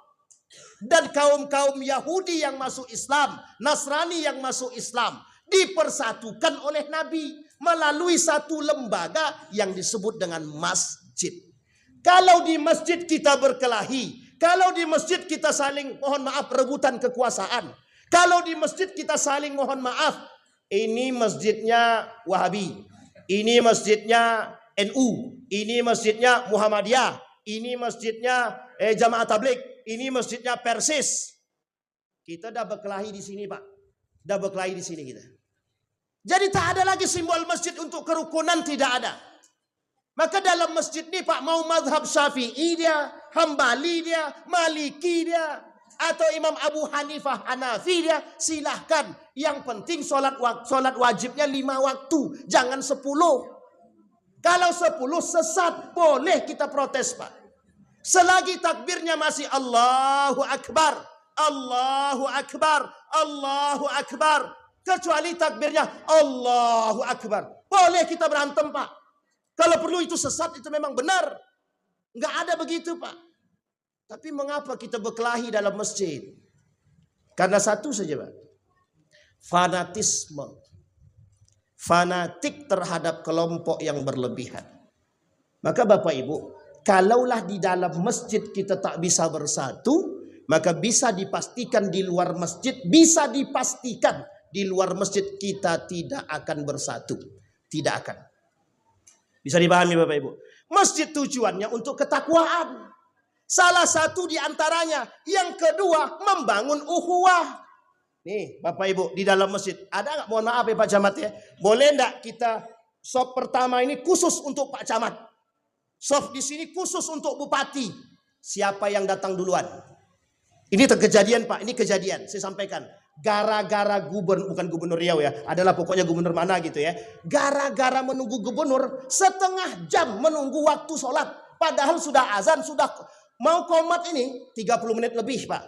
Dan kaum-kaum Yahudi yang masuk Islam, Nasrani yang masuk Islam, dipersatukan oleh Nabi melalui satu lembaga yang disebut dengan masjid. Kalau di masjid kita berkelahi, kalau di masjid kita saling mohon maaf rebutan kekuasaan, kalau di masjid kita saling mohon maaf, ini masjidnya Wahabi, ini masjidnya NU, ini masjidnya Muhammadiyah, ini masjidnya Jamaah Tabligh, ini masjidnya Persis. Kita dah berkelahi di sini Pak, dah berkelahi di sini kita. Jadi tak ada lagi simbol masjid untuk kerukunan, tidak ada. Maka dalam masjid ini Pak, mau mazhab Syafi'i dia, Hambali dia, Maliki dia, atau Imam Abu Hanifah Hanafi, dia silahkan. Yang penting sholat wajibnya 5 waktu, jangan 10. Kalau 10 sesat, boleh kita protes, Pak. Selagi takbirnya masih Allahu Akbar, Allahu Akbar, Allahu Akbar. Kecuali takbirnya Allahu Akbar, boleh kita berantem, Pak. Kalau perlu itu sesat, itu memang benar. Nggak ada begitu, Pak. Tapi mengapa kita berkelahi dalam masjid? Karena satu saja, Pak. Fanatisme. Fanatik terhadap kelompok yang berlebihan. Maka Bapak Ibu, kalaulah di dalam masjid kita tak bisa bersatu, maka bisa dipastikan di luar masjid, kita tidak akan bersatu. Tidak akan. Bisa dipahami Bapak Ibu? Masjid tujuannya untuk ketakwaan. Salah satu di antaranya. Yang kedua, membangun ukhuwah. Nih Bapak Ibu, di dalam masjid ada nggak? Mohon maaf ya Pak Camat ya. Boleh nggak kita shop pertama ini khusus untuk Pak Camat? Shop di sini khusus untuk Bupati. Siapa yang datang duluan? Ini kejadian Pak, ini kejadian. Saya sampaikan. Gara-gara bukan gubernur Riau ya, adalah pokoknya gubernur mana gitu ya. Gara-gara menunggu gubernur, setengah jam menunggu waktu sholat. Padahal sudah azan, sudah mau komat ini 30 menit lebih, Pak.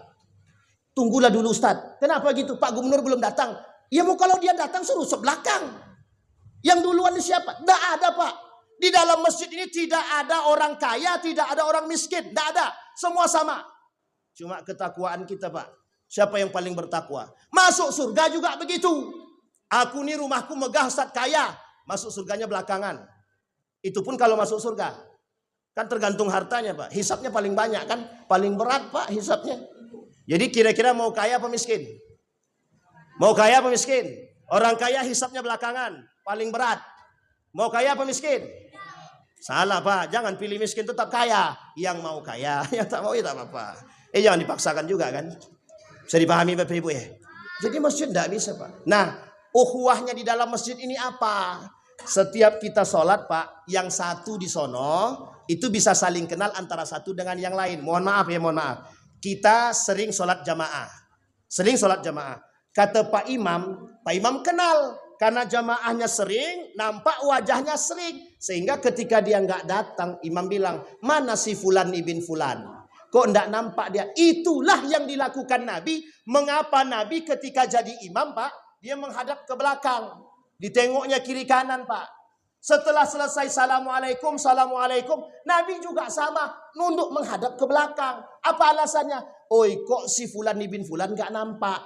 Tunggulah dulu Ustadz. Kenapa gitu? Pak Gubernur belum datang. Ya mau kalau dia datang suruh sebelakang. Yang duluan ini siapa? Tidak ada, Pak. Di dalam masjid ini tidak ada orang kaya, tidak ada orang miskin. Tidak ada. Semua sama. Cuma ketakwaan kita, Pak. Siapa yang paling bertakwa? Masuk surga juga begitu. Aku nih rumahku megah, Ustadz kaya. Masuk surganya belakangan. Itu pun kalau masuk surga. Kan tergantung hartanya, Pak. Hisapnya paling banyak kan. Paling berat, Pak, hisapnya. Jadi kira-kira mau kaya apa miskin? Mau kaya apa miskin? Orang kaya hisapnya belakangan. Paling berat. Mau kaya apa miskin? Salah, Pak. Jangan pilih miskin, tetap kaya. Yang mau kaya. Yang tak mau ya tak apa-apa. Jangan dipaksakan juga kan. Bisa dipahami Bapak Ibu ya. Jadi masjid tidak bisa, Pak. Nah, ukhuwahnya di dalam masjid ini apa? Setiap kita sholat, Pak, yang satu di sono itu bisa saling kenal antara satu dengan yang lain. Mohon maaf ya, mohon maaf. Kita sering sholat jamaah. Sering sholat jamaah. Kata Pak Imam kenal. Karena jamaahnya sering, nampak wajahnya sering. Sehingga ketika dia nggak datang, Imam bilang, mana si Fulan ibn Fulan? Kok nggak nampak dia? Itulah yang dilakukan Nabi. Mengapa Nabi ketika jadi imam, Pak, dia menghadap ke belakang. Ditengoknya kiri kanan, Pak. Setelah selesai Assalamualaikum, Assalamualaikum, Nabi juga sama, nunduk menghadap ke belakang. Apa alasannya? Oi, kok si Fulan ibn Fulan gak nampak?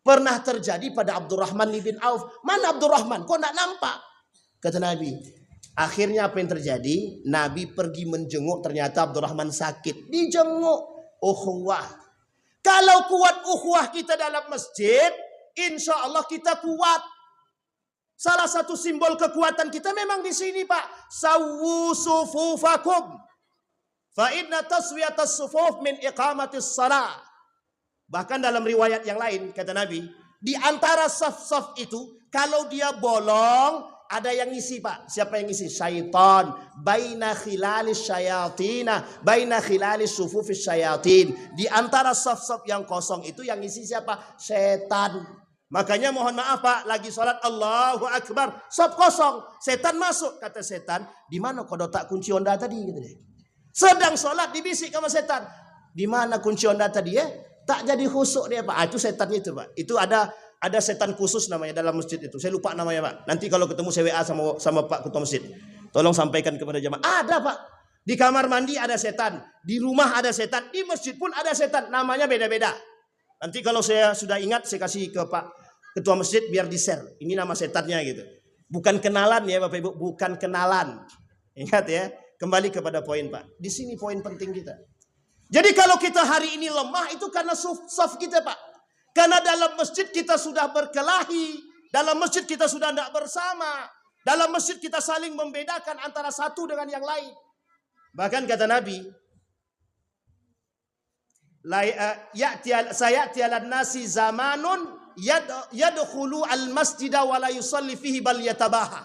Pernah terjadi pada Abdurrahman ibn Auf. Mana Abdurrahman? Kok gak nampak? Kata Nabi. Akhirnya apa yang terjadi? Nabi pergi menjenguk, ternyata Abdurrahman sakit. Dijenguk. Ukhuwah. Kalau kuat ukhuwah kita dalam masjid, insya Allah kita kuat. Salah satu simbol kekuatan kita memang di sini, Pak. Sawwu sufufakum. Fa inna taswiyatas sufuf min iqamatis shalah. Bahkan dalam riwayat yang lain kata Nabi, di antara saf-saf itu kalau dia bolong ada yang ngisi, Pak. Siapa yang ngisi? Syaitan. Baina khilalis syayatina, baina khilalis sufufis syayatin. Di antara saf-saf yang kosong itu yang ngisi siapa? Setan. Makanya mohon maaf Pak, lagi sholat Allahu Akbar, sop kosong, setan masuk. Kata setan, di mana kau tak kunci Honda tadi? Gitu deh. Sedang sholat dibisik sama setan, di mana kunci Honda tadi ya? Tak jadi khusuk dia Pak. Itu setannya itu Pak. Itu ada setan khusus namanya dalam masjid itu. Saya lupa namanya Pak. Nanti kalau ketemu CWA sama Pak Ketua Masjid, tolong sampaikan kepada jamaah. Ada Pak. Di kamar mandi ada setan, di rumah ada setan, di masjid pun ada setan. Namanya beda-beda. Nanti kalau saya sudah ingat, saya kasih ke Pak Ketua Masjid biar di-share. Ini nama setannya gitu. Bukan kenalan ya Bapak Ibu, bukan kenalan. Ingat ya, kembali kepada poin Pak. Di sini poin penting kita. Jadi kalau kita hari ini lemah itu karena saf kita Pak. Karena dalam masjid kita sudah berkelahi, dalam masjid kita sudah tidak bersama, dalam masjid kita saling membedakan antara satu dengan yang lain. Bahkan kata Nabi, sayati alan nasi zamanun yadkhulu al-masjida wa la yusalli fihi bal yatabaha.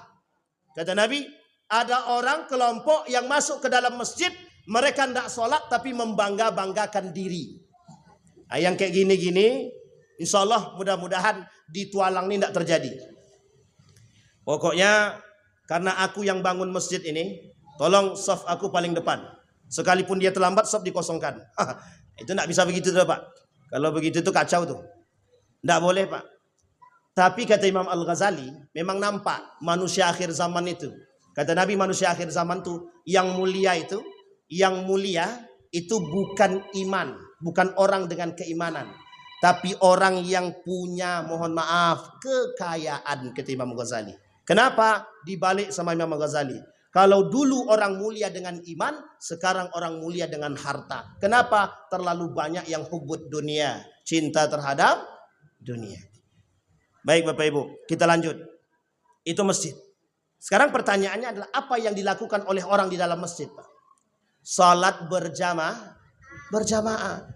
Kata Nabi, ada orang kelompok yang masuk ke dalam masjid, mereka tidak sholat tapi membangga-banggakan diri. Yang kayak gini-gini, insya Allah mudah-mudahan di Tualang ini tidak terjadi. Pokoknya karena aku yang bangun masjid ini, tolong saf aku paling depan. Sekalipun dia terlambat, saf dikosongkan. Itu tidak bisa begitu tuh Pak. Kalau begitu itu kacau tuh. Tidak boleh Pak. Tapi kata Imam Al-Ghazali, memang nampak manusia akhir zaman itu. Kata Nabi, manusia akhir zaman tuh yang mulia itu bukan iman, bukan orang dengan keimanan, tapi orang yang punya, mohon maaf, kekayaan, kata Imam Ghazali. Kenapa dibalik sama Imam Ghazali? Kalau dulu orang mulia dengan iman, sekarang orang mulia dengan harta. Kenapa? Terlalu banyak yang hubud dunia, cinta terhadap dunia. Baik Bapak Ibu, kita lanjut. Itu masjid. Sekarang pertanyaannya adalah apa yang dilakukan oleh orang di dalam masjid, Pak? Salat berjamaah.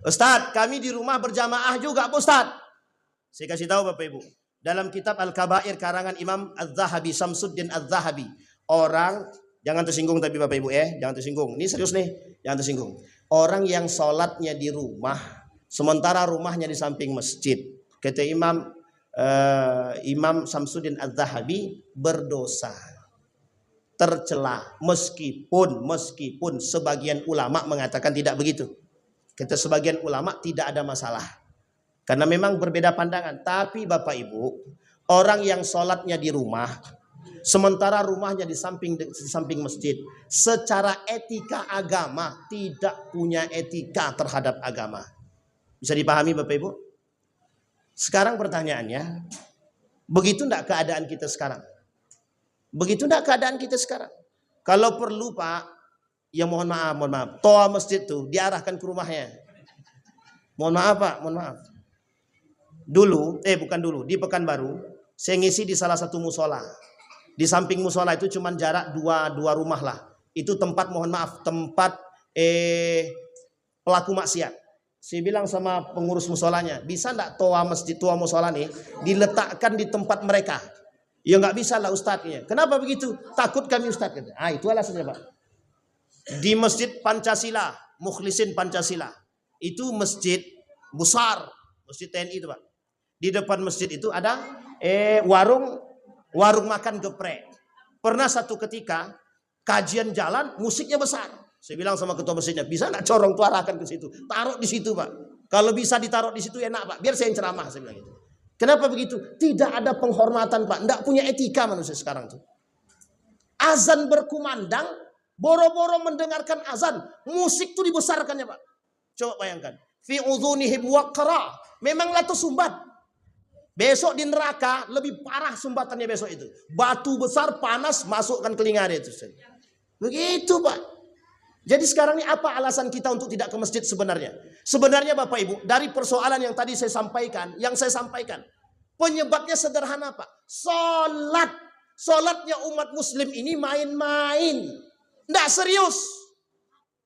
Ustaz, kami di rumah berjamaah juga, Pak Ustaz. Saya kasih tahu Bapak Ibu. Dalam kitab Al-Kabair karangan Imam Az-Zahabi, Samsuddin Az-Zahabi. Orang, jangan tersinggung tapi Bapak Ibu jangan tersinggung. Ini serius nih, jangan tersinggung. Orang yang sholatnya di rumah, sementara rumahnya di samping masjid. Kata Imam Samsuddin Az-Zahabi, berdosa. Tercela, meskipun sebagian ulama mengatakan tidak begitu. Kata sebagian ulama tidak ada masalah. Karena memang berbeda pandangan. Tapi Bapak Ibu, orang yang sholatnya di rumah, sementara rumahnya di samping masjid, secara etika agama tidak punya etika terhadap agama. Bisa dipahami Bapak Ibu? Sekarang pertanyaannya, begitu enggak keadaan kita sekarang? Begitu enggak keadaan kita sekarang? Kalau perlu Pak, ya mohon maaf, toa masjid tuh diarahkan ke rumahnya. Mohon maaf Pak, mohon maaf. Di Pekanbaru, saya ngisi di salah satu musola. Di samping musola itu cuma jarak dua rumah lah. Itu tempat, mohon maaf, tempat pelaku maksiat. Saya bilang sama pengurus musolanya, bisa enggak toa masjid, toa musola nih diletakkan di tempat mereka? Ya enggak bisa lah Ustadznya. Kenapa begitu? Takut kami Ustadz. Itu alasannya Pak. Di Masjid Pancasila, Mukhlisin Pancasila, itu masjid besar, masjid TNI itu Pak. Di depan masjid itu ada warung makan geprek. Pernah satu ketika kajian jalan, musiknya besar. Saya bilang sama ketua masjidnya, bisa nggak corong tuh arahkan ke situ, taruh di situ Pak. Kalau bisa ditaruh di situ enak Pak, biar saya yang ceramah, saya bilang gitu. Kenapa begitu? Tidak ada penghormatan Pak, nggak punya etika manusia sekarang tuh. Azan berkumandang, boro-boro mendengarkan azan, musik tuh dibesarkannya Pak. Coba bayangkan. Fi udhunihim waqra. Memanglah tuh sumbat. Besok di neraka lebih parah sumbatannya besok itu. Batu besar panas masukkan telinga dia itu. Begitu Pak. Jadi sekarang ini apa alasan kita untuk tidak ke masjid sebenarnya? Sebenarnya Bapak Ibu, dari persoalan yang tadi saya sampaikan, penyebabnya sederhana Pak. Salatnya umat muslim ini main-main. Tidak serius.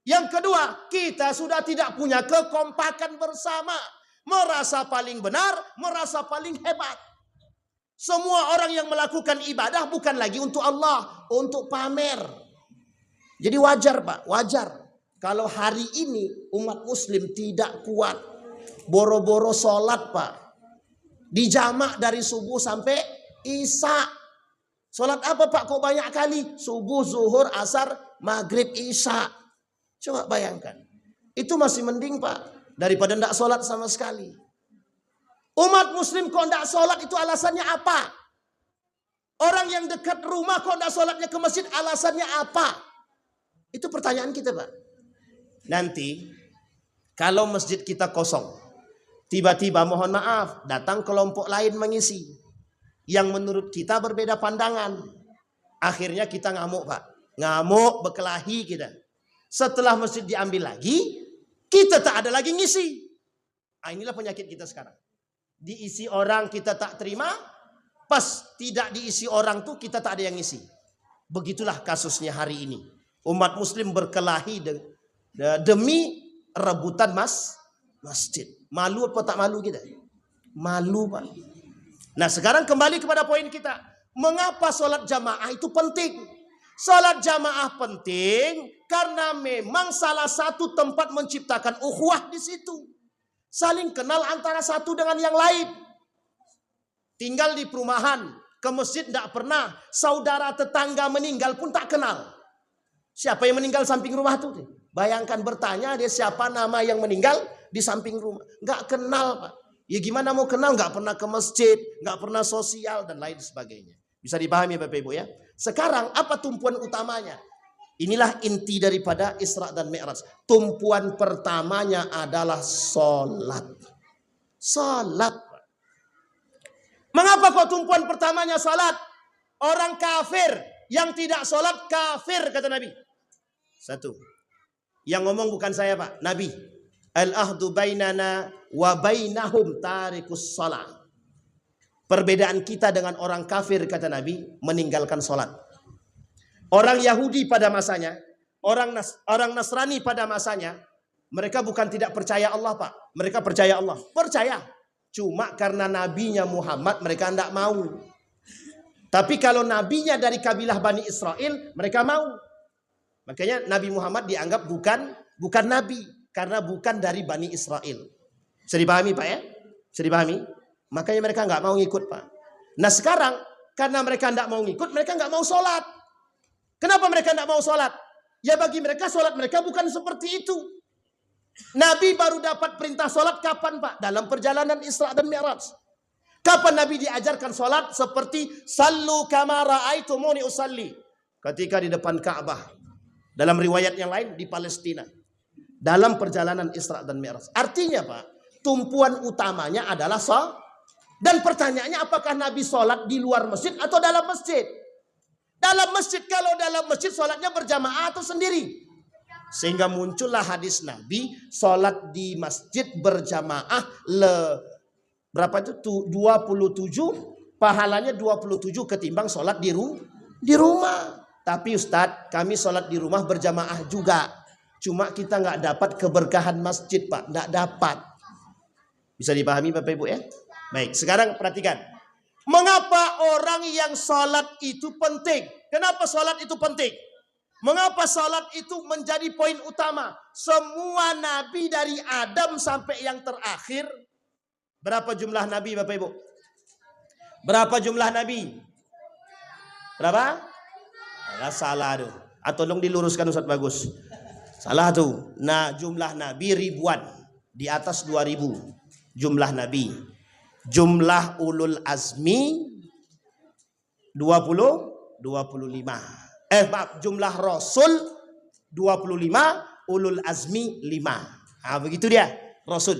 Yang kedua, kita sudah tidak punya kekompakan bersama. Merasa paling benar, merasa paling hebat. Semua orang yang melakukan ibadah bukan lagi untuk Allah, untuk pamer. Jadi wajar Pak, wajar. Kalau hari ini umat muslim tidak kuat, boro-boro sholat Pak. Dijamak dari subuh sampai isya. Sholat apa Pak kok banyak kali? Subuh, zuhur, asar, maghrib, isya. Coba bayangkan. Itu masih mending Pak. Daripada tidak sholat sama sekali. Umat muslim kok tidak sholat itu alasannya apa? Orang yang dekat rumah kok tidak sholatnya ke masjid alasannya apa? Itu pertanyaan kita Pak. Nanti kalau masjid kita kosong, tiba-tiba mohon maaf datang kelompok lain mengisi. Yang menurut kita berbeda pandangan. Akhirnya kita ngamuk Pak. Ngamuk, berkelahi kita. Setelah masjid diambil lagi, kita tak ada lagi ngisi. Inilah penyakit kita sekarang. Diisi orang kita tak terima, pas tidak diisi orang tuh kita tak ada yang ngisi. Begitulah kasusnya hari ini. Umat muslim berkelahi demi rebutan masjid. Malu apa tak malu kita? Malu Pak. Nah sekarang kembali kepada poin kita. Mengapa sholat jamaah itu penting? Sholat jamaah penting karena memang salah satu tempat menciptakan ukhuwah di situ. Saling kenal antara satu dengan yang lain. Tinggal di perumahan, ke masjid tidak pernah. Saudara tetangga meninggal pun tak kenal. Siapa yang meninggal samping rumah itu? Bayangkan bertanya dia siapa nama yang meninggal di samping rumah. Nggak kenal, Pak. Ya gimana mau kenal? Nggak pernah ke masjid, nggak pernah sosial dan lain sebagainya. Bisa dipahami Bapak Ibu ya. Sekarang apa tumpuan utamanya? Inilah inti daripada Isra dan Mi'raj. Tumpuan pertamanya adalah sholat. Sholat. Mengapa kok tumpuan pertamanya sholat? Orang kafir yang tidak sholat kafir kata Nabi. Satu. Yang ngomong bukan saya Pak, Nabi. Al-ahdu bainana wa bainahum tarikus sholat. Perbedaan kita dengan orang kafir kata Nabi, meninggalkan sholat. Orang Yahudi pada masanya, orang Nasrani pada masanya, mereka bukan tidak percaya Allah Pak. Mereka percaya Allah. Percaya. Cuma karena nabinya Muhammad mereka tidak mau. Tapi kalau nabinya dari kabilah Bani Israel, mereka mau. Makanya Nabi Muhammad dianggap bukan nabi. Karena bukan dari Bani Israel. Bisa dipahami Pak ya? Bisa dipahami? Makanya mereka nggak mau ngikut Pak. Nah sekarang, karena mereka nggak mau ngikut, mereka nggak mau sholat. Kenapa mereka nggak mau sholat? Ya bagi mereka sholat mereka bukan seperti itu. Nabi baru dapat perintah sholat kapan Pak? Dalam perjalanan Isra dan Mi'raj. Kapan Nabi diajarkan sholat? Seperti sallu kama ra'aitumuni usalli. Ketika di depan Ka'bah. Dalam riwayat yang lain di Palestina. Dalam perjalanan Isra dan Mi'raj. Artinya Pak, tumpuan utamanya adalah sholat. Dan pertanyaannya apakah Nabi sholat di luar masjid atau dalam masjid? Dalam masjid, kalau dalam masjid sholatnya berjamaah atau sendiri. Sehingga muncullah hadis Nabi, sholat di masjid berjamaah berapa itu? 27, pahalanya 27 ketimbang sholat di rumah. Tapi Ustadz, kami sholat di rumah berjamaah juga. Cuma kita nggak dapat keberkahan masjid Pak, nggak dapat. Bisa dipahami Bapak Ibu ya? Baik, sekarang perhatikan. Mengapa orang yang sholat itu penting? Kenapa sholat itu penting? Mengapa sholat itu menjadi poin utama? Semua nabi dari Adam sampai yang terakhir. Berapa jumlah nabi Bapak Ibu? Berapa jumlah nabi? Berapa? Salah tuh. Tolong diluruskan Ustaz Bagus. Salah tuh. Nah jumlah nabi ribuan. Di atas 2000 jumlah nabi. Jumlah ulul azmi 25. Maaf, jumlah rasul 25, ulul azmi 5. Nah, begitu dia, rasul.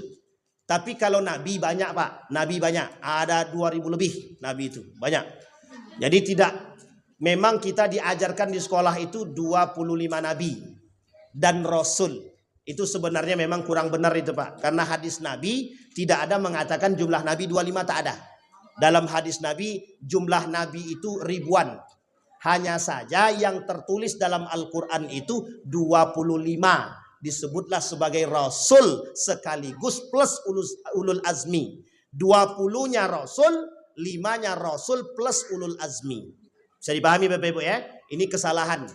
Tapi kalau nabi banyak Pak, nabi banyak. Ada 2000 lebih nabi itu, banyak. Jadi memang kita diajarkan di sekolah itu 25 nabi dan rasul. Itu sebenarnya memang kurang benar itu Pak. Karena hadis Nabi tidak ada mengatakan jumlah Nabi 25, tak ada. Dalam hadis Nabi jumlah Nabi itu ribuan. Hanya saja yang tertulis dalam Al-Quran itu 25. Disebutlah sebagai Rasul sekaligus plus ulul azmi. 20-nya Rasul, 5-nya Rasul plus ulul azmi. Bisa dipahami Bapak Ibu ya? Ini kesalahan.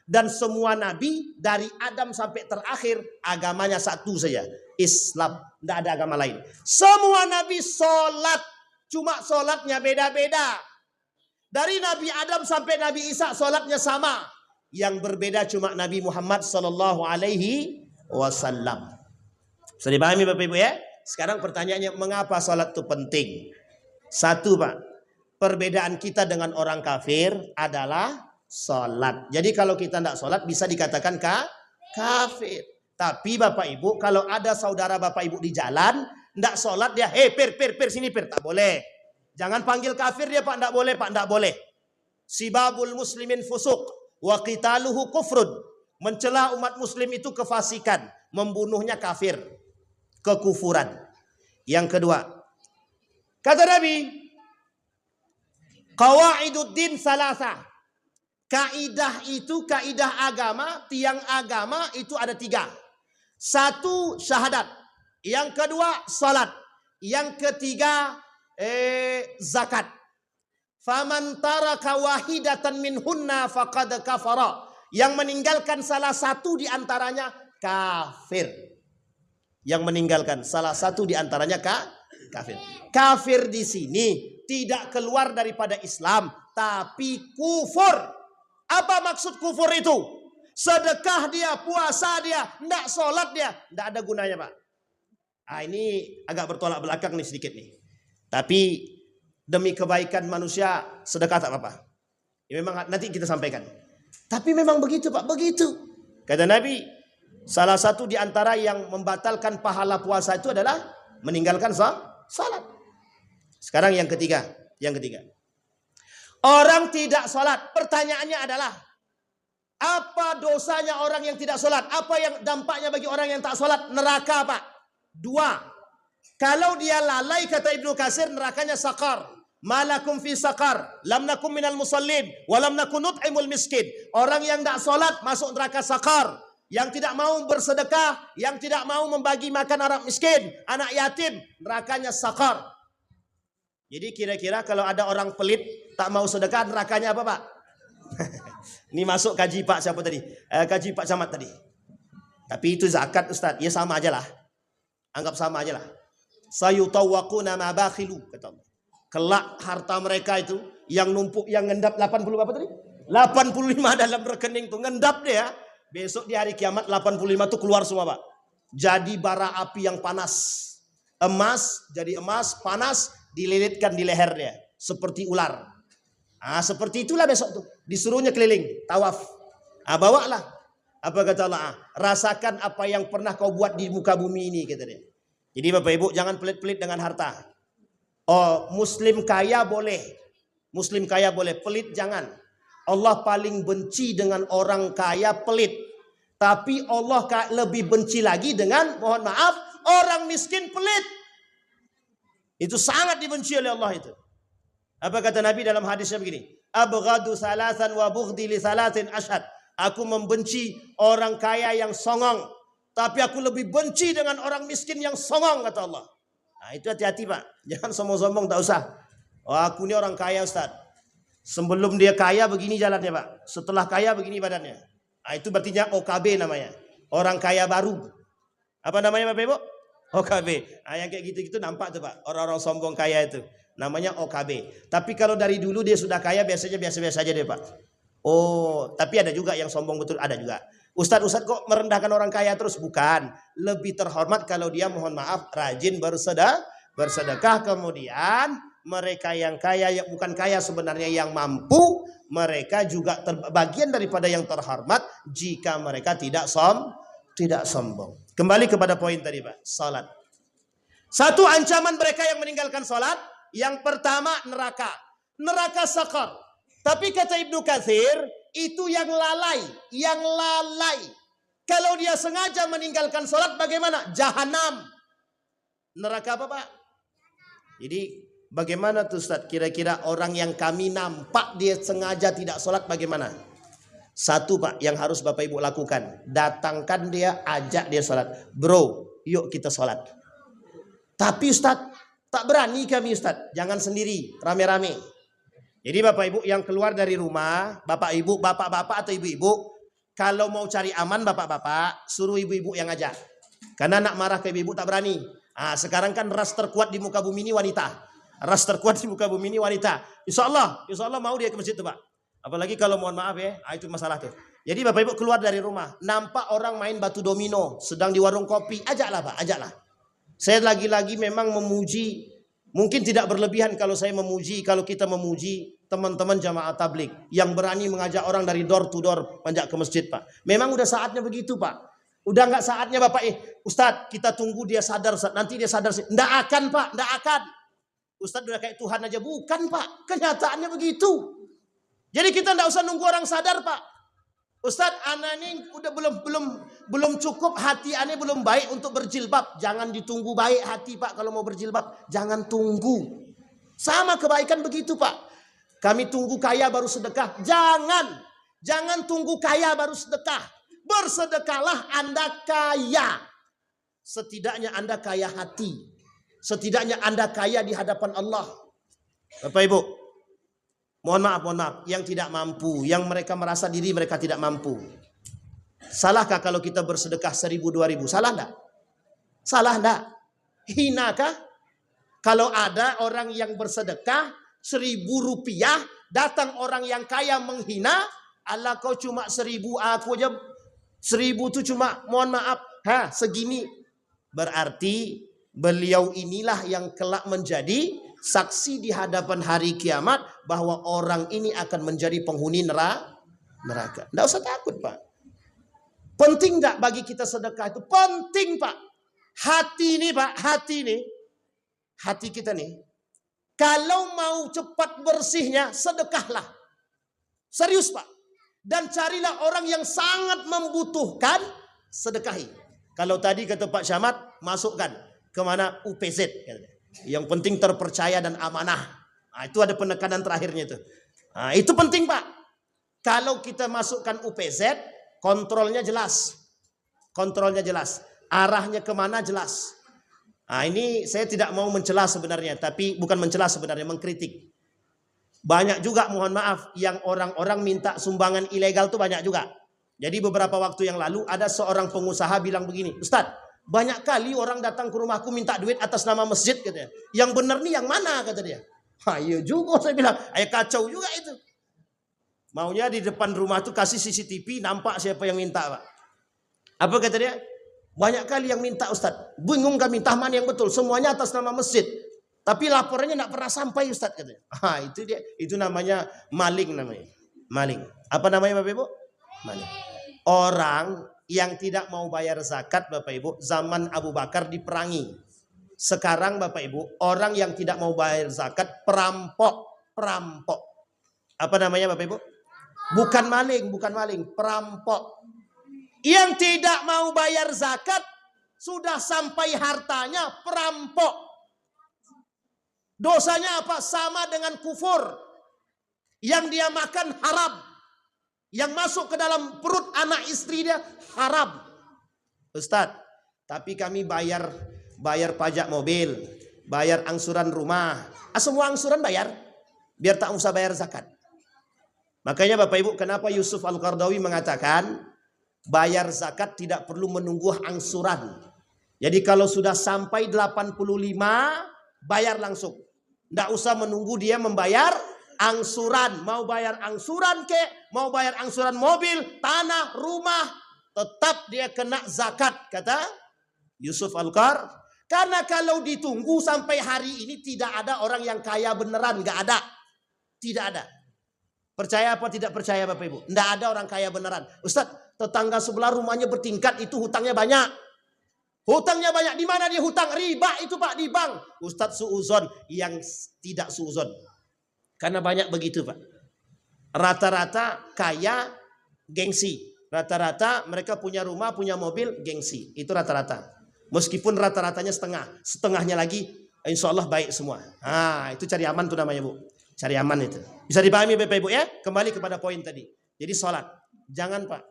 Dan semua nabi dari Adam sampai terakhir agamanya satu saja, Islam, tidak ada agama lain. Semua nabi sholat, cuma sholatnya beda-beda. Dari Nabi Adam sampai Nabi Isa sholatnya sama. Yang berbeda cuma Nabi Muhammad sallallahu alaihi wasallam. Bisa dipahami Bapak Ibu ya? Sekarang pertanyaannya, mengapa sholat itu penting? Satu Pak, perbedaan kita dengan orang kafir adalah sholat. Jadi kalau kita tidak sholat bisa dikatakan kafir. Tapi Bapak Ibu, kalau ada saudara Bapak Ibu di jalan tidak sholat, dia pir sini pir, tak boleh. Jangan panggil kafir dia Pak, tidak boleh Pak, tidak boleh. Sibabul muslimin fusuk wa qitaluhu kufrun. Mencela umat muslim itu kefasikan, membunuhnya kafir, kekufuran. Yang kedua, kata Nabi, qawaiduddin salasa. Kaidah itu, kaidah agama, tiang agama itu ada 3. 1 syahadat. Yang kedua salat. Yang ketiga zakat. Faman taraka wahidatan minhunna faqad kafara. Yang meninggalkan salah satu di antaranya kafir. yang meninggalkan. Salah satu di antaranya kafir. Kafir di sini tidak keluar daripada Islam, tapi kufur. Apa maksud kufur itu? Sedekah dia, puasa dia, tidak sholat dia, tidak ada gunanya, Pak. Ini agak bertolak belakang nih sedikit nih. Tapi demi kebaikan manusia, sedekah tak apa-apa. Ya, memang nanti kita sampaikan. Tapi memang begitu, Pak, begitu. Kata Nabi, salah satu di antara yang membatalkan pahala puasa itu adalah meninggalkan salat. Sekarang yang ketiga. Orang tidak salat. Pertanyaannya adalah, apa dosanya orang yang tidak salat? Apa yang dampaknya bagi orang yang tak salat? Neraka, Pak. 2. Kalau dia lalai, kata Ibnu Katsir, nerakanya sakar. Malakum fi sakar, lam nakum minal musallin, wa lam nakun nut'imul miskin. Orang yang tidak salat masuk neraka sakar. Yang tidak mau bersedekah, yang tidak mau membagi makan orang miskin, anak yatim, nerakanya sakar. Jadi kira-kira kalau ada orang pelit tak mau sedekah, nerakanya apa, Pak? Ini masuk kaji Pak siapa tadi? Kaji Pak Camat tadi. Tapi itu zakat, Ustaz. Ya sama aja lah. Anggap sama aja lah. Sayutawwaquna ma bakhilu, kata Allah. Kelak harta mereka itu yang numpuk, yang ngendap 80 apa tadi? 85 dalam rekening tuh ngendap dia. Besok di hari kiamat 85 tuh keluar semua, Pak. Jadi bara api yang panas. Emas jadi emas panas dililitkan di lehernya seperti ular. Seperti itulah besok tuh. Disuruhnya keliling tawaf. Bawalah. Apa kata Allah? Rasakan apa yang pernah kau buat di muka bumi ini, kata dia. Jadi Bapak Ibu jangan pelit-pelit dengan harta. Muslim kaya boleh. Muslim kaya boleh, pelit jangan. Allah paling benci dengan orang kaya pelit. Tapi Allah lebih benci lagi dengan, mohon maaf, orang miskin pelit. Itu sangat dibenci oleh Allah itu. Apa kata Nabi dalam hadisnya begini? Abghadu salasan wa bughdi li salasin ashad. Aku membenci orang kaya yang songong. Tapi aku lebih benci dengan orang miskin yang songong, kata Allah. Itu hati-hati, Pak. Jangan sombong-sombong, tak usah. Aku ini orang kaya, Ustaz. Sebelum dia kaya begini jalannya, Pak. Setelah kaya begini badannya. Itu berarti OKB namanya. Orang kaya baru. Apa namanya, Bapak Ibu? OKB. Yang kayak gitu-gitu nampak tuh, Pak. Orang-orang sombong kaya itu. Namanya OKB. Tapi kalau dari dulu dia sudah kaya, biasanya biasa-biasa aja deh, Pak. Tapi ada juga yang sombong betul, ada juga. Ustadz kok merendahkan orang kaya terus? Bukan. Lebih terhormat kalau dia, mohon maaf, rajin bersedekah. Kemudian mereka yang kaya, yang bukan kaya sebenarnya, yang mampu, mereka juga bagian daripada yang terhormat jika mereka tidak sombong. Kembali kepada poin tadi, Pak. Salat. Satu ancaman mereka yang meninggalkan salat. Yang pertama neraka. Neraka sakar. Tapi kata Ibnu Katsir, itu yang lalai. Kalau dia sengaja meninggalkan sholat bagaimana? Jahanam. Neraka apa, Pak? Jadi bagaimana tuh, Ustaz? Kira-kira orang yang kami nampak dia sengaja tidak sholat bagaimana? Satu, Pak, yang harus Bapak Ibu lakukan. Datangkan dia, ajak dia sholat. Bro, yuk kita sholat. Tapi Ustaz, tak berani kami, Ustaz. Jangan sendiri, rame-rame. Jadi Bapak Ibu yang keluar dari rumah, Bapak Ibu, bapak-bapak atau ibu-ibu, kalau mau cari aman bapak-bapak, suruh ibu-ibu yang ngajak. Karena nak marah ke ibu-ibu tak berani. Sekarang kan ras terkuat di muka bumi ini wanita. Ras terkuat di muka bumi ini wanita. Insya Allah mau dia ke masjid tuh, Pak. Apalagi kalau mohon maaf ya, itu masalah tuh. Jadi Bapak Ibu keluar dari rumah, nampak orang main batu domino, sedang di warung kopi, ajaklah, Pak, ajaklah. Saya lagi-lagi memang memuji. Mungkin tidak berlebihan kalau saya memuji, kalau kita memuji teman-teman jamaah tablik yang berani mengajak orang dari door to door panjak ke masjid, Pak. Memang udah saatnya begitu, Pak. Udah nggak saatnya Bapak, Ustadz kita tunggu dia sadar, Ustadz. Nanti dia sadar. Nggak akan, Pak, nggak akan. Ustadz udah kayak Tuhan aja, bukan, Pak. Kenyataannya begitu. Jadi kita nggak usah nunggu orang sadar, Pak. Ustadz, anak ini udah belum cukup, hati aneh belum baik untuk berjilbab. Jangan ditunggu baik hati, Pak, kalau mau berjilbab. Jangan tunggu. Sama kebaikan begitu, Pak. Kami tunggu kaya baru sedekah. Jangan tunggu kaya baru sedekah. Bersedekahlah Anda kaya. Setidaknya Anda kaya hati. Setidaknya Anda kaya di hadapan Allah. Bapak Ibu, mohon maaf, yang tidak mampu, yang mereka merasa diri mereka tidak mampu. Salahkah kalau kita bersedekah 1.000, 2.000? Salah enggak? Salah enggak? Hina kah? Kalau ada orang yang bersedekah 1.000 rupiah, datang orang yang kaya menghina, Allah kau cuma 1.000, aku aja 1.000 tu cuma, mohon maaf, segini. Berarti beliau inilah yang kelak menjadi saksi di hadapan hari kiamat bahwa orang ini akan menjadi penghuni neraka. Tidak usah takut, Pak. Penting enggak bagi kita sedekah itu? Penting, Pak. Hati ini, Pak, hati kita nih, kalau mau cepat bersihnya, sedekahlah. Serius, Pak. Dan carilah orang yang sangat membutuhkan, sedekahi. Kalau tadi kata Pak Syamat, masukkan kemana? UPZ. Yang penting terpercaya dan amanah. Nah, itu ada penekanan terakhirnya itu. Nah, itu penting, Pak. Kalau kita masukkan UPZ, kontrolnya jelas. Kontrolnya jelas. Arahnya kemana jelas. Nah, ini saya tidak mau mencela sebenarnya, tapi bukan mencela sebenarnya, mengkritik. Banyak juga, mohon maaf, yang orang-orang minta sumbangan ilegal tuh banyak juga. Jadi beberapa waktu yang lalu ada seorang pengusaha bilang begini, Ustadz, banyak kali orang datang ke rumahku minta duit atas nama masjid, katanya. Yang benar nih yang mana, kata dia. Ayo juga, saya bilang, ayo kacau juga itu. Maunya di depan rumah tuh kasih CCTV, nampak siapa yang minta, Pak. Apa kata dia? Banyak kali yang minta, Ustadz. Bingung kami, entah mana yang betul. Semuanya atas nama masjid. Tapi laporannya tidak pernah sampai, Ustadz, katanya. Itu dia. Itu namanya maling namanya. Maling. Apa namanya, Bapak Ibu? Maling. Orang yang tidak mau bayar zakat, Bapak Ibu, zaman Abu Bakar diperangi. Sekarang, Bapak Ibu, orang yang tidak mau bayar zakat, perampok. Perampok. Apa namanya, Bapak Ibu? Bukan maling, perampok. Yang tidak mau bayar zakat, sudah sampai hartanya, perampok. Dosanya apa? Sama dengan kufur. Yang dia makan haram. Yang masuk ke dalam perut anak istri dia haram. Ustadz, tapi kami bayar pajak mobil, bayar angsuran rumah. Semua angsuran bayar, biar tak usah bayar zakat. Makanya Bapak Ibu, kenapa Yusuf Al-Qaradawi mengatakan bayar zakat tidak perlu menunggu angsuran. Jadi kalau sudah sampai 85, bayar langsung. Tidak usah menunggu dia membayar angsuran. Mau bayar angsuran kek, mau bayar angsuran mobil, tanah, rumah, tetap dia kena zakat, kata Yusuf Al-Qaradawi. Karena kalau ditunggu sampai hari ini tidak ada orang yang kaya beneran, nggak ada. Tidak ada. Percaya apa tidak percaya, Bapak Ibu? Tidak ada orang kaya beneran. Ustadz, tetangga sebelah rumahnya bertingkat, itu hutangnya banyak. Hutangnya banyak. Di mana dia hutang? Riba itu, Pak, di bank. Ustadz suuzon, yang tidak suuzon. Karena banyak begitu, Pak. Rata-rata kaya gengsi. Rata-rata mereka punya rumah, punya mobil, gengsi. Itu rata-rata. Meskipun rata-ratanya setengah. Setengahnya lagi insya Allah baik semua. Itu cari aman tuh namanya, Bu. Cari aman itu. Bisa dipahami, Bapak Ibu, ya? Kembali kepada poin tadi. Jadi sholat. Jangan, Pak.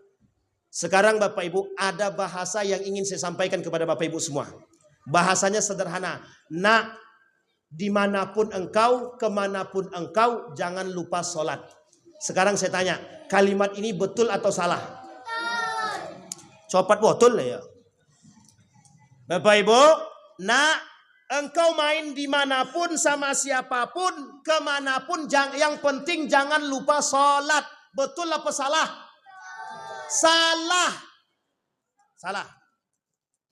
Sekarang Bapak Ibu, ada bahasa yang ingin saya sampaikan kepada Bapak Ibu semua. Bahasanya sederhana. Nak, dimanapun engkau, kemanapun engkau, jangan lupa sholat. Sekarang saya tanya, kalimat ini betul atau salah? Copat betul ya. Bapak Ibu, nak, engkau main dimanapun sama siapapun, kemanapun, yang penting jangan lupa sholat. Betul apa salah? Salah. Salah.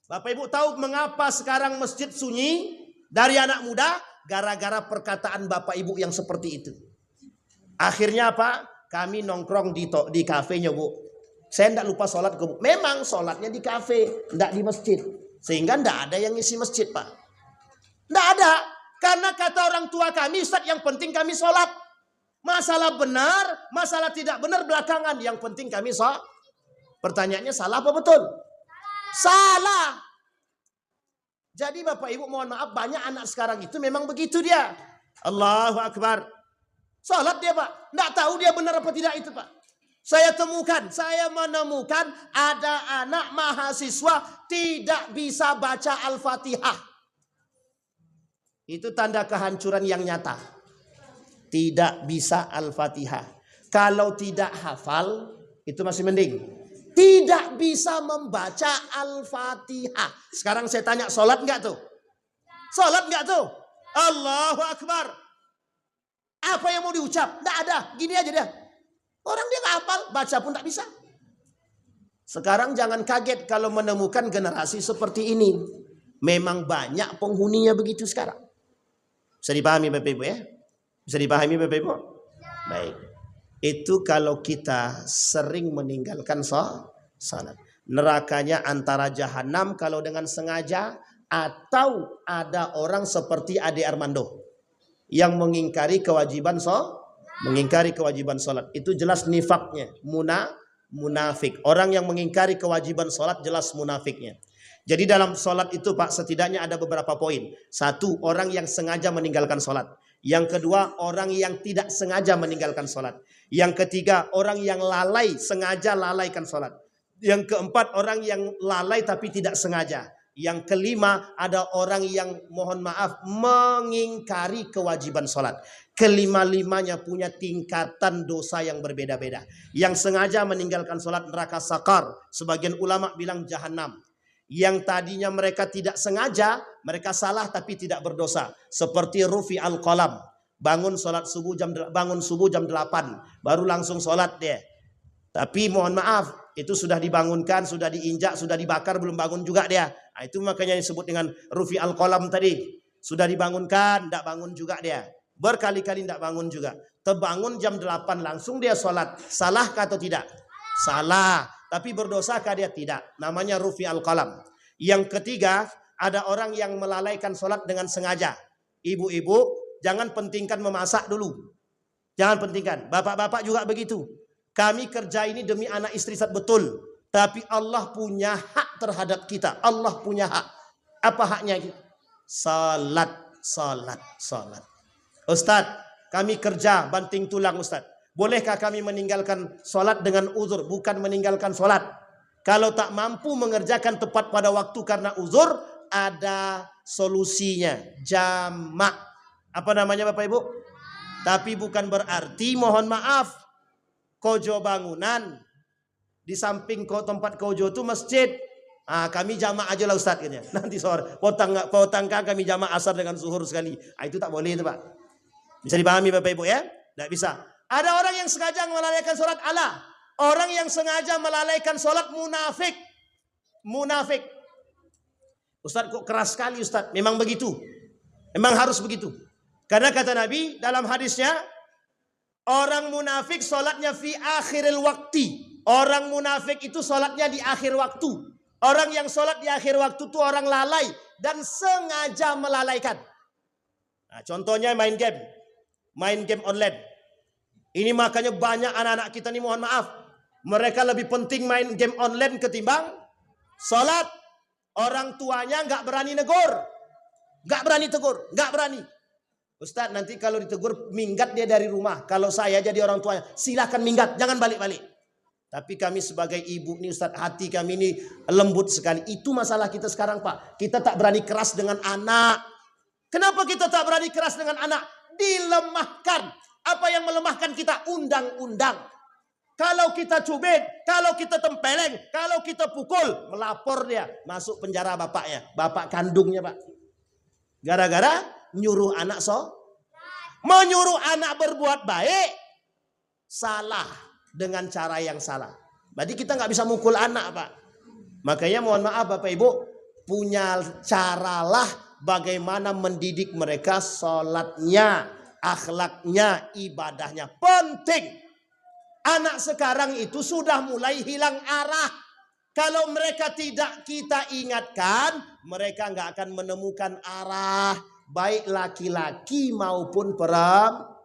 Bapak Ibu tahu mengapa sekarang masjid sunyi dari anak muda? Gara-gara perkataan Bapak Ibu yang seperti itu. Akhirnya apa? Kami nongkrong di kafenya, Bu. Saya tidak lupa sholat, Bu. Memang sholatnya di kafe, tidak di masjid. Sehingga tidak ada yang ngisi masjid, Pak. Tidak ada. Karena kata orang tua kami, Ustaz, yang penting kami sholat. Masalah benar, masalah tidak benar belakangan. Yang penting kami sholat. Pertanyaannya salah apa betul? Salah. Jadi Bapak Ibu mohon maaf, banyak anak sekarang itu memang begitu dia. Allahu Akbar. Sholat dia, Pak. Tidak tahu dia benar apa tidak itu, Pak. Saya menemukan ada anak mahasiswa tidak bisa baca Al-Fatihah. Itu tanda kehancuran yang nyata. Tidak bisa Al-Fatihah. Kalau tidak hafal, itu masih mending. Tidak bisa membaca Al-Fatihah. Sekarang saya tanya, sholat nggak tuh? Sholat nggak tuh? Allahu Akbar. Apa yang mau diucap? Nggak ada. Gini aja dia. Orang dia nggak hafal, baca pun tak bisa. Sekarang jangan kaget kalau menemukan generasi seperti ini. Memang banyak penghuninya begitu sekarang. Bisa dipahami Bapak Ibu ya? Bisa dipahami Bapak Ibu? Baik. Itu kalau kita sering meninggalkan salat. Nerakanya antara jahanam kalau dengan sengaja, atau ada orang seperti Ade Armando yang mengingkari kewajiban salat. Itu jelas nifaknya, munafik. Orang yang mengingkari kewajiban salat jelas munafiknya. Jadi dalam salat itu Pak, setidaknya ada beberapa poin. Satu, orang yang sengaja meninggalkan salat. Yang kedua, orang yang tidak sengaja meninggalkan salat. Yang ketiga, orang yang lalai, sengaja lalaikan salat. Yang keempat, orang yang lalai tapi tidak sengaja. Yang kelima, ada orang yang mohon maaf mengingkari kewajiban salat. Kelima-limanya punya tingkatan dosa yang berbeda-beda. Yang sengaja meninggalkan salat neraka sakar. Sebagian ulama bilang jahanam. Yang tadinya mereka tidak sengaja, mereka salah tapi tidak berdosa. Seperti Rufi al-Qalam. Bangun subuh jam 8, baru langsung salat dia. Tapi mohon maaf, itu sudah dibangunkan, sudah diinjak, sudah dibakar, belum bangun juga dia. Nah, itu makanya disebut dengan Rufi al-Qalam tadi. Sudah dibangunkan, tidak bangun juga dia. Berkali-kali tidak bangun juga. Terbangun jam 8 langsung dia sholat. Salah atau tidak? Salah. Tapi berdosakah dia? Tidak. Namanya Rufi al-Qalam. Yang ketiga, ada orang yang melalaikan sholat dengan sengaja. Ibu-ibu, jangan pentingkan memasak dulu. Jangan pentingkan. Bapak-bapak juga begitu. Kami kerja ini demi anak istri betul. Tapi Allah punya hak terhadap kita. Allah punya hak. Apa haknya? Salat. Ustadz, kami kerja banting tulang Ustadz. Bolehkah kami meninggalkan salat dengan uzur? Bukan meninggalkan salat. Kalau tak mampu mengerjakan tepat pada waktu karena uzur, ada solusinya. Jamak. Apa namanya Bapak Ibu? Tapi bukan berarti mohon maaf, kojo bangunan di samping tempat kojo itu masjid. Kami jamak aja lah Ustaz katanya. Nanti sore potangkah kami jamak asar dengan zuhur sekali. Itu tak boleh itu Pak. Bisa dipahami Bapak Ibu ya? Tidak bisa. Ada orang yang sengaja melalaikan sholat Allah. Orang yang sengaja melalaikan sholat munafik. Munafik. Ustaz kok keras sekali Ustaz. Memang begitu. Memang harus begitu. Karena kata Nabi dalam hadisnya, orang munafik sholatnya fi akhiril wakti. Orang munafik itu sholatnya di akhir waktu. Orang yang sholat di akhir waktu itu orang lalai dan sengaja melalaikan. Nah, contohnya main game online. Ini makanya banyak anak-anak kita nih mohon maaf, mereka lebih penting main game online ketimbang sholat. Orang tuanya nggak berani negur, nggak berani tegur, nggak berani. Ustaz nanti kalau ditegur minggat dia dari rumah. Kalau saya jadi orang tuanya, silahkan minggat, jangan balik-balik. Tapi kami sebagai ibu nih Ustaz, hati kami ini lembut sekali. Itu masalah kita sekarang Pak. Kita tak berani keras dengan anak. Kenapa kita tak berani keras dengan anak? Dilemahkan. Apa yang melemahkan kita? Undang-undang. Kalau kita cubit, kalau kita tempeleng, kalau kita pukul, melapor dia. Masuk penjara bapaknya, bapak kandungnya Pak. Gara-gara nyuruh anak menyuruh anak berbuat baik, salah dengan cara yang salah. Berarti kita nggak bisa mukul anak Pak. Makanya mohon maaf Bapak Ibu, punya caralah bagaimana mendidik mereka sholatnya, akhlaknya, ibadahnya. Penting. Anak sekarang itu sudah mulai hilang arah. Kalau mereka tidak kita ingatkan, mereka nggak akan menemukan arah. Baik laki-laki maupun perempuan.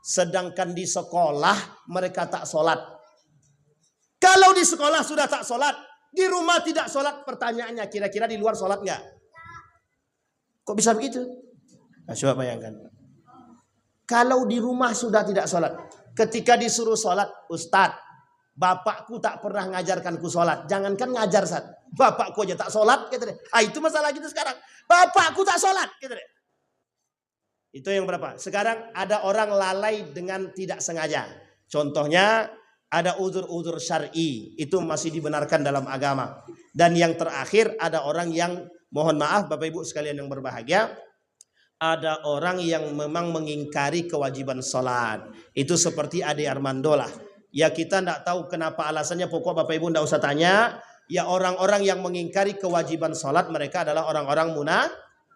Sedangkan di sekolah mereka tak sholat. Kalau di sekolah sudah tak sholat, di rumah tidak sholat, pertanyaannya kira-kira di luar sholat nggak? Kok bisa begitu? Nah, coba bayangkan. Kalau di rumah sudah tidak sholat, ketika disuruh sholat, Ustadz, bapakku tak pernah ngajarkanku sholat. Jangankan ngajar, Ustadz, bapakku aja tak sholat. Gitu deh. Itu masalah kita sekarang. Bapakku tak sholat. Gitu deh. Itu yang berapa? Sekarang ada orang lalai dengan tidak sengaja. Contohnya, ada uzur-uzur syar'i, itu masih dibenarkan dalam agama. Dan yang terakhir ada orang yang, mohon maaf Bapak Ibu sekalian yang berbahagia, ada orang yang memang mengingkari kewajiban sholat. Itu seperti Ade Armando lah. Ya kita tidak tahu kenapa alasannya, pokok Bapak Ibu tidak usah tanya. Ya orang-orang yang mengingkari kewajiban sholat, mereka adalah orang-orang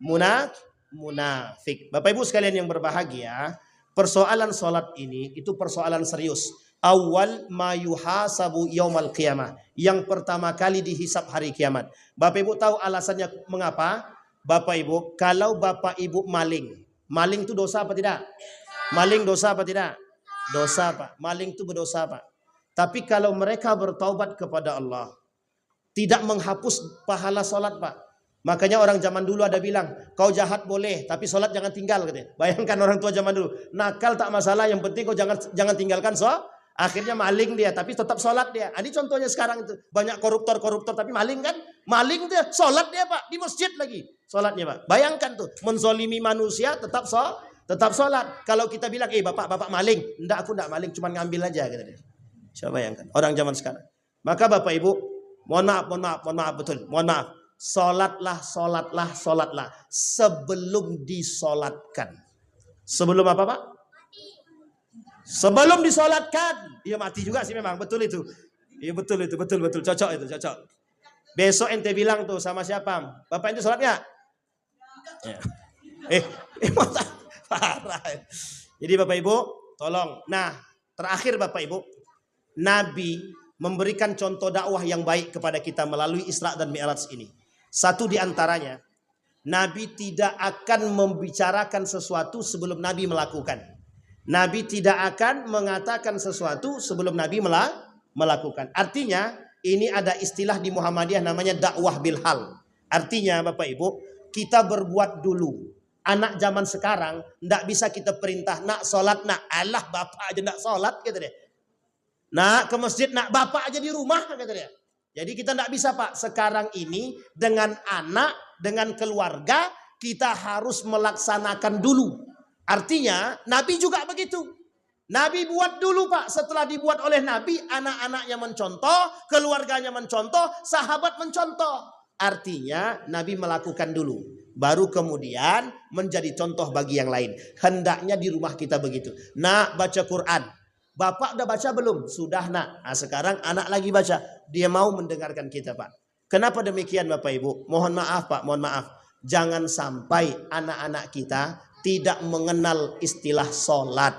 munafik. Bapak Ibu sekalian yang berbahagia, persoalan sholat ini itu persoalan serius. Awal ma yuhasabu yaumal qiyamah. Yang pertama kali dihisab hari kiamat. Bapak Ibu tahu alasannya mengapa? Bapak Ibu, kalau Bapak Ibu maling itu dosa apa tidak? Maling dosa apa tidak? Dosa Pak. Maling itu berdosa Pak. Tapi kalau mereka bertaubat kepada Allah, tidak menghapus pahala sholat Pak. Makanya orang zaman dulu ada bilang, kau jahat boleh, tapi sholat jangan tinggal katanya. Bayangkan orang tua zaman dulu, nakal tak masalah, yang penting kau jangan tinggalkan sholat. Akhirnya maling dia, tapi tetap sholat dia. Ini contohnya sekarang itu. Banyak koruptor tapi maling kan? Maling dia, sholat dia Pak. Di masjid lagi sholatnya Pak. Bayangkan tuh, menzolimi manusia tetap sholat. Kalau kita bilang, bapak maling. Enggak, aku enggak maling, cuma ngambil aja. Kata dia. Coba bayangkan, orang zaman sekarang. Maka Bapak Ibu, mohon maaf betul. Mohon maaf. Sholatlah. Sebelum disolatkan. Sebelum apa Pak? Sebelum disolatkan. Dia mati juga sih memang, betul itu. Iya betul itu, betul. Cocok. Besok ente bilang tuh sama siapa? Bapak itu sholat nggak? Ya. Parah. Jadi Bapak Ibu, tolong. Nah, terakhir Bapak Ibu, Nabi memberikan contoh dakwah yang baik kepada kita melalui Isra dan Mi'raj ini. Satu di antaranya, Nabi tidak akan membicarakan sesuatu sebelum Nabi melakukan. Nabi tidak akan mengatakan sesuatu sebelum Nabi melakukan. Artinya, ini ada istilah di Muhammadiyah namanya dakwah bilhal. Artinya Bapak Ibu, kita berbuat dulu. Anak zaman sekarang tidak bisa kita perintah, nak sholat nak. Allah bapak aja nak sholat kata dia. Nak ke masjid nak, bapak aja di rumah kata dia. Jadi kita tidak bisa Pak. Sekarang ini dengan anak, dengan keluarga, kita harus melaksanakan dulu. Artinya Nabi juga begitu. Nabi buat dulu Pak. Setelah dibuat oleh Nabi, anak-anaknya mencontoh, keluarganya mencontoh, sahabat mencontoh. Artinya Nabi melakukan dulu, baru kemudian menjadi contoh bagi yang lain. Hendaknya di rumah kita begitu. Nak baca Quran. Bapak udah baca belum? Sudah nak. Nah, sekarang anak lagi baca. Dia mau mendengarkan kita Pak. Kenapa demikian Bapak Ibu? Mohon maaf Pak, mohon maaf. Jangan sampai anak-anak kita tidak mengenal istilah sholat.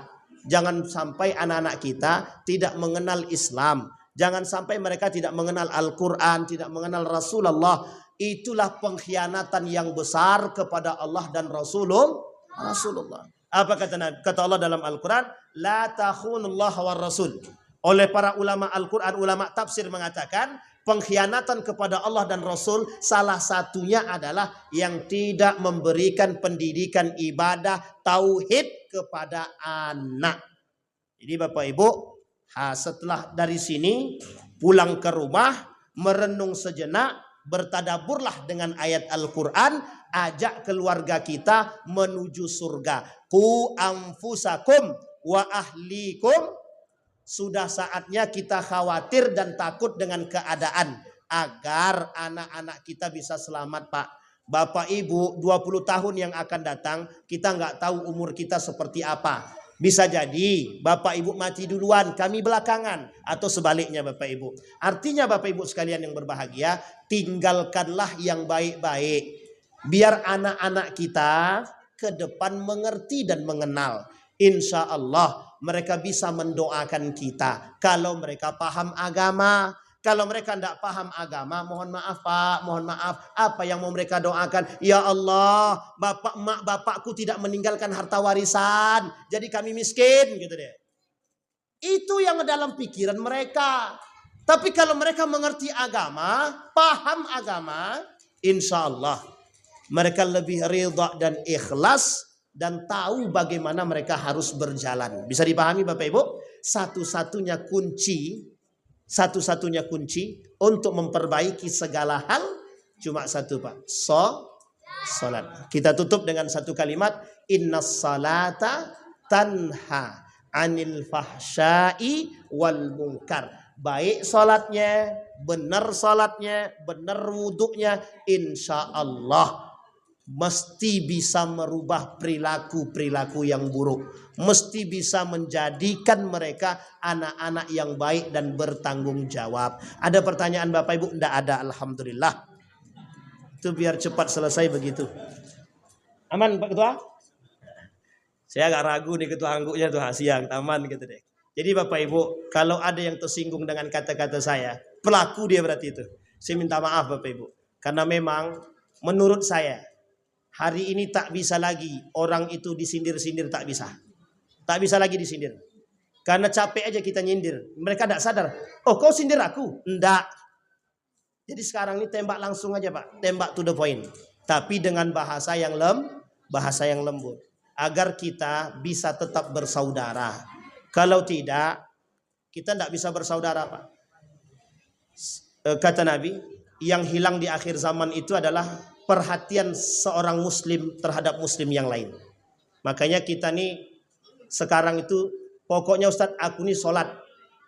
Jangan sampai anak-anak kita tidak mengenal Islam. Jangan sampai mereka tidak mengenal Al-Quran, tidak mengenal Rasulullah. Itulah pengkhianatan yang besar kepada Allah dan Rasulullah. Apa kata Allah dalam Al-Quran? La takhunullah war rasul. Oleh para ulama Al-Quran, ulama tafsir mengatakan, pengkhianatan kepada Allah dan Rasul salah satunya adalah yang tidak memberikan pendidikan ibadah tauhid kepada anak. Jadi Bapak Ibu, setelah dari sini pulang ke rumah, merenung sejenak, bertadaburlah dengan ayat Al-Quran, ajak keluarga kita menuju surga. Qu anfusakum wa ahlikum. Sudah saatnya kita khawatir dan takut dengan keadaan agar anak-anak kita bisa selamat Pak. Bapak Ibu, 20 tahun yang akan datang kita nggak tahu umur kita seperti apa. Bisa jadi Bapak Ibu mati duluan, kami belakangan, atau sebaliknya Bapak Ibu. Artinya Bapak Ibu sekalian yang berbahagia, tinggalkanlah yang baik-baik. Biar anak-anak kita ke depan mengerti dan mengenal. Insya Allah mereka bisa mendoakan kita. Kalau mereka paham agama. Kalau mereka tidak paham agama, mohon maaf Pak, mohon maaf. Apa yang mau mereka doakan? Ya Allah, bapakku tidak meninggalkan harta warisan, jadi kami miskin gitu deh. Itu yang dalam pikiran mereka. Tapi kalau mereka mengerti agama, paham agama, insya Allah mereka lebih ridha dan ikhlas dan tahu bagaimana mereka harus berjalan. Bisa dipahami Bapak Ibu? Satu-satunya kunci untuk memperbaiki segala hal cuma satu Pak. Salat. Kita tutup dengan satu kalimat, innas salata tanha anil fahsyai wal munkar. Baik salatnya, benar salatnya, benar wuduknya, insya Allah mesti bisa merubah perilaku-perilaku yang buruk. Mesti bisa menjadikan mereka anak-anak yang baik dan bertanggung jawab. Ada pertanyaan Bapak Ibu? Tidak ada, alhamdulillah. Itu biar cepat selesai begitu. Aman Pak Ketua? Saya agak ragu nih ketua angguknya tuh siang, aman gitu deh. Jadi Bapak Ibu, kalau ada yang tersinggung dengan kata-kata saya, pelaku dia berarti itu. Saya minta maaf Bapak Ibu. Karena memang menurut saya, hari ini tak bisa lagi orang itu disindir-sindir, tak bisa. Tak bisa lagi disindir. Karena capek aja kita nyindir. Mereka tidak sadar. Oh kau sindir aku? Enggak. Jadi sekarang ini tembak langsung aja Pak. Tembak to the point. Tapi dengan bahasa yang lembut. Agar kita bisa tetap bersaudara. Kalau tidak, kita tidak bisa bersaudara Pak. Kata Nabi, yang hilang di akhir zaman itu adalah perhatian seorang muslim terhadap muslim yang lain. Makanya kita nih sekarang itu pokoknya Ustadz aku nih sholat.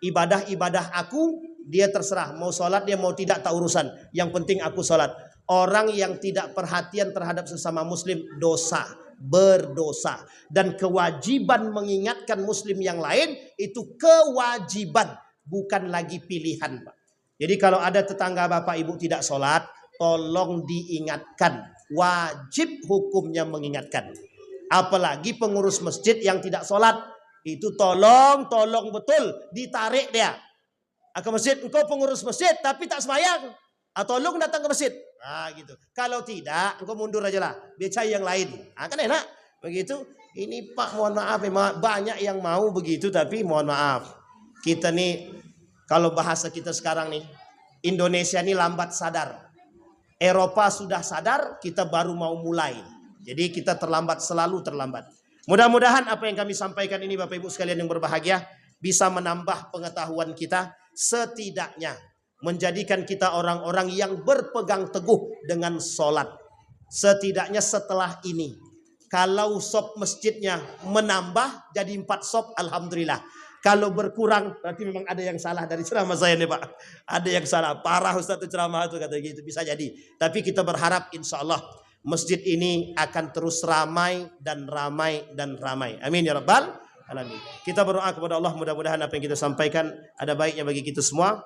Ibadah aku dia terserah. Mau sholat dia mau tidak tak urusan. Yang penting aku sholat. Orang yang tidak perhatian terhadap sesama muslim dosa. Berdosa. Dan kewajiban mengingatkan muslim yang lain itu kewajiban. Bukan lagi pilihan Pak. Jadi kalau ada tetangga Bapak Ibu tidak sholat, tolong diingatkan. Wajib hukumnya mengingatkan. Apalagi pengurus masjid yang tidak sholat. Itu tolong betul. Ditarik dia. Ke masjid, engkau pengurus masjid tapi tak sembahyang. Tolong datang ke masjid. Nah gitu. Kalau tidak, engkau mundur aja lah. Biar cari yang lain. Kan enak. Begitu. Ini Pak mohon maaf. Banyak yang mau begitu tapi mohon maaf. Kita nih, kalau bahasa kita sekarang nih. Indonesia ini lambat sadar. Eropa sudah sadar, kita baru mau mulai. Jadi kita terlambat, selalu terlambat. Mudah-mudahan apa yang kami sampaikan ini Bapak Ibu sekalian yang berbahagia. Bisa menambah pengetahuan kita. Setidaknya menjadikan kita orang-orang yang berpegang teguh dengan sholat. Setidaknya setelah ini. Kalau sop masjidnya menambah jadi 4 sop, alhamdulillah. Kalau berkurang berarti memang ada yang salah dari ceramah saya nih Pak. Ada yang salah. Parah Ustaz itu ceramah itu kata gitu. Bisa jadi. Tapi kita berharap insya Allah masjid ini akan terus ramai dan ramai dan ramai. Amin ya Rabbal alamin. Kita berdoa kepada Allah mudah-mudahan apa yang kita sampaikan ada baiknya bagi kita semua.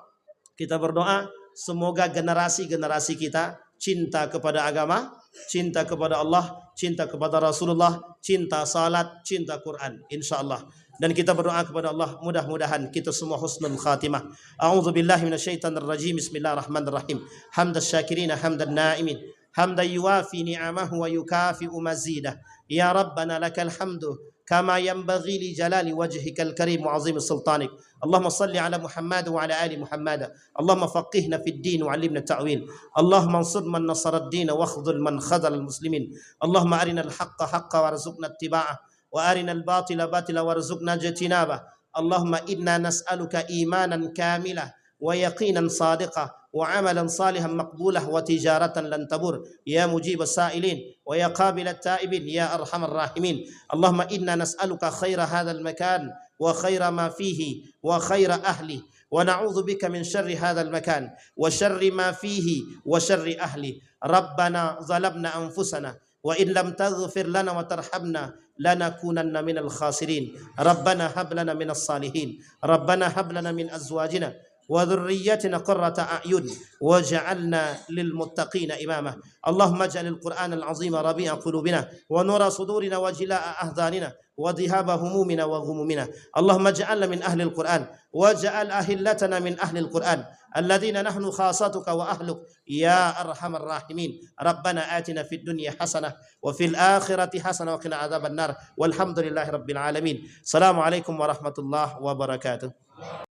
Kita berdoa semoga generasi-generasi kita cinta kepada agama, cinta kepada Allah, cinta kepada Rasulullah, cinta salat, cinta Quran insyaallah. Dan kita berdoa kepada Allah mudah-mudahan kita semua husnul khatimah. A'udzubillahi minasyaitonir rajim. Bismillahirrahmanirrahim. Hamdas syakirina hamdan na'imin. Hamdan yuwafi ni'amahu wa yukafi'u mazidah. Ya Rabbana lakal hamdu kama yanbaghi li jalali wajhikal karim wa 'azimi sultanik. Allahumma salli ala Muhammad wa ala ali Muhammad. Allahumma faqihna fid din wa 'allimna ta'wil. Allahumma ansur man nasara ad-din wa khudhul man khadhala al-muslimin. Allahumma arinal haqqa haqqan warzuqna ittiba'ah. وأرنا الباطل باطلا وارزقنا اجتنابه اللهم إنا نسألك إيمانا كاملا ويقينا صادقا وعملا صالحا مقبولا وتجارة لن تبور يا مجيب السائلين ويا قابل التائبين يا أرحم الراحمين اللهم إنا نسألك خير هذا المكان وخير ما فيه وخير أهله ونعوذ بك من شر هذا المكان وشر ما فيه وشر أهله ربنا ظلمنا أنفسنا وإن لم تغفر لنا وترحمنا لنكونن من الخاسرين ربنا هب لنا من الصالحين ربنا هب لنا من أزواجنا وذريتنا قرة أعين وجعلنا للمتقين إماما اللهم اجعل القرآن العظيم ربيع قلوبنا ونور صدورنا وجلاء أحزاننا وذهاب همومنا وغمومنا اللهم اجعلنا من أهل القرآن واجعل أهلتنا من أهل القرآن الذين نحن خاصتك وأهلك يا أرحم الراحمين ربنا آتنا في الدنيا حسنة وفي الآخرة حسنة وقنا عذاب النار والحمد لله رب العالمين السلام عليكم ورحمة الله وبركاته.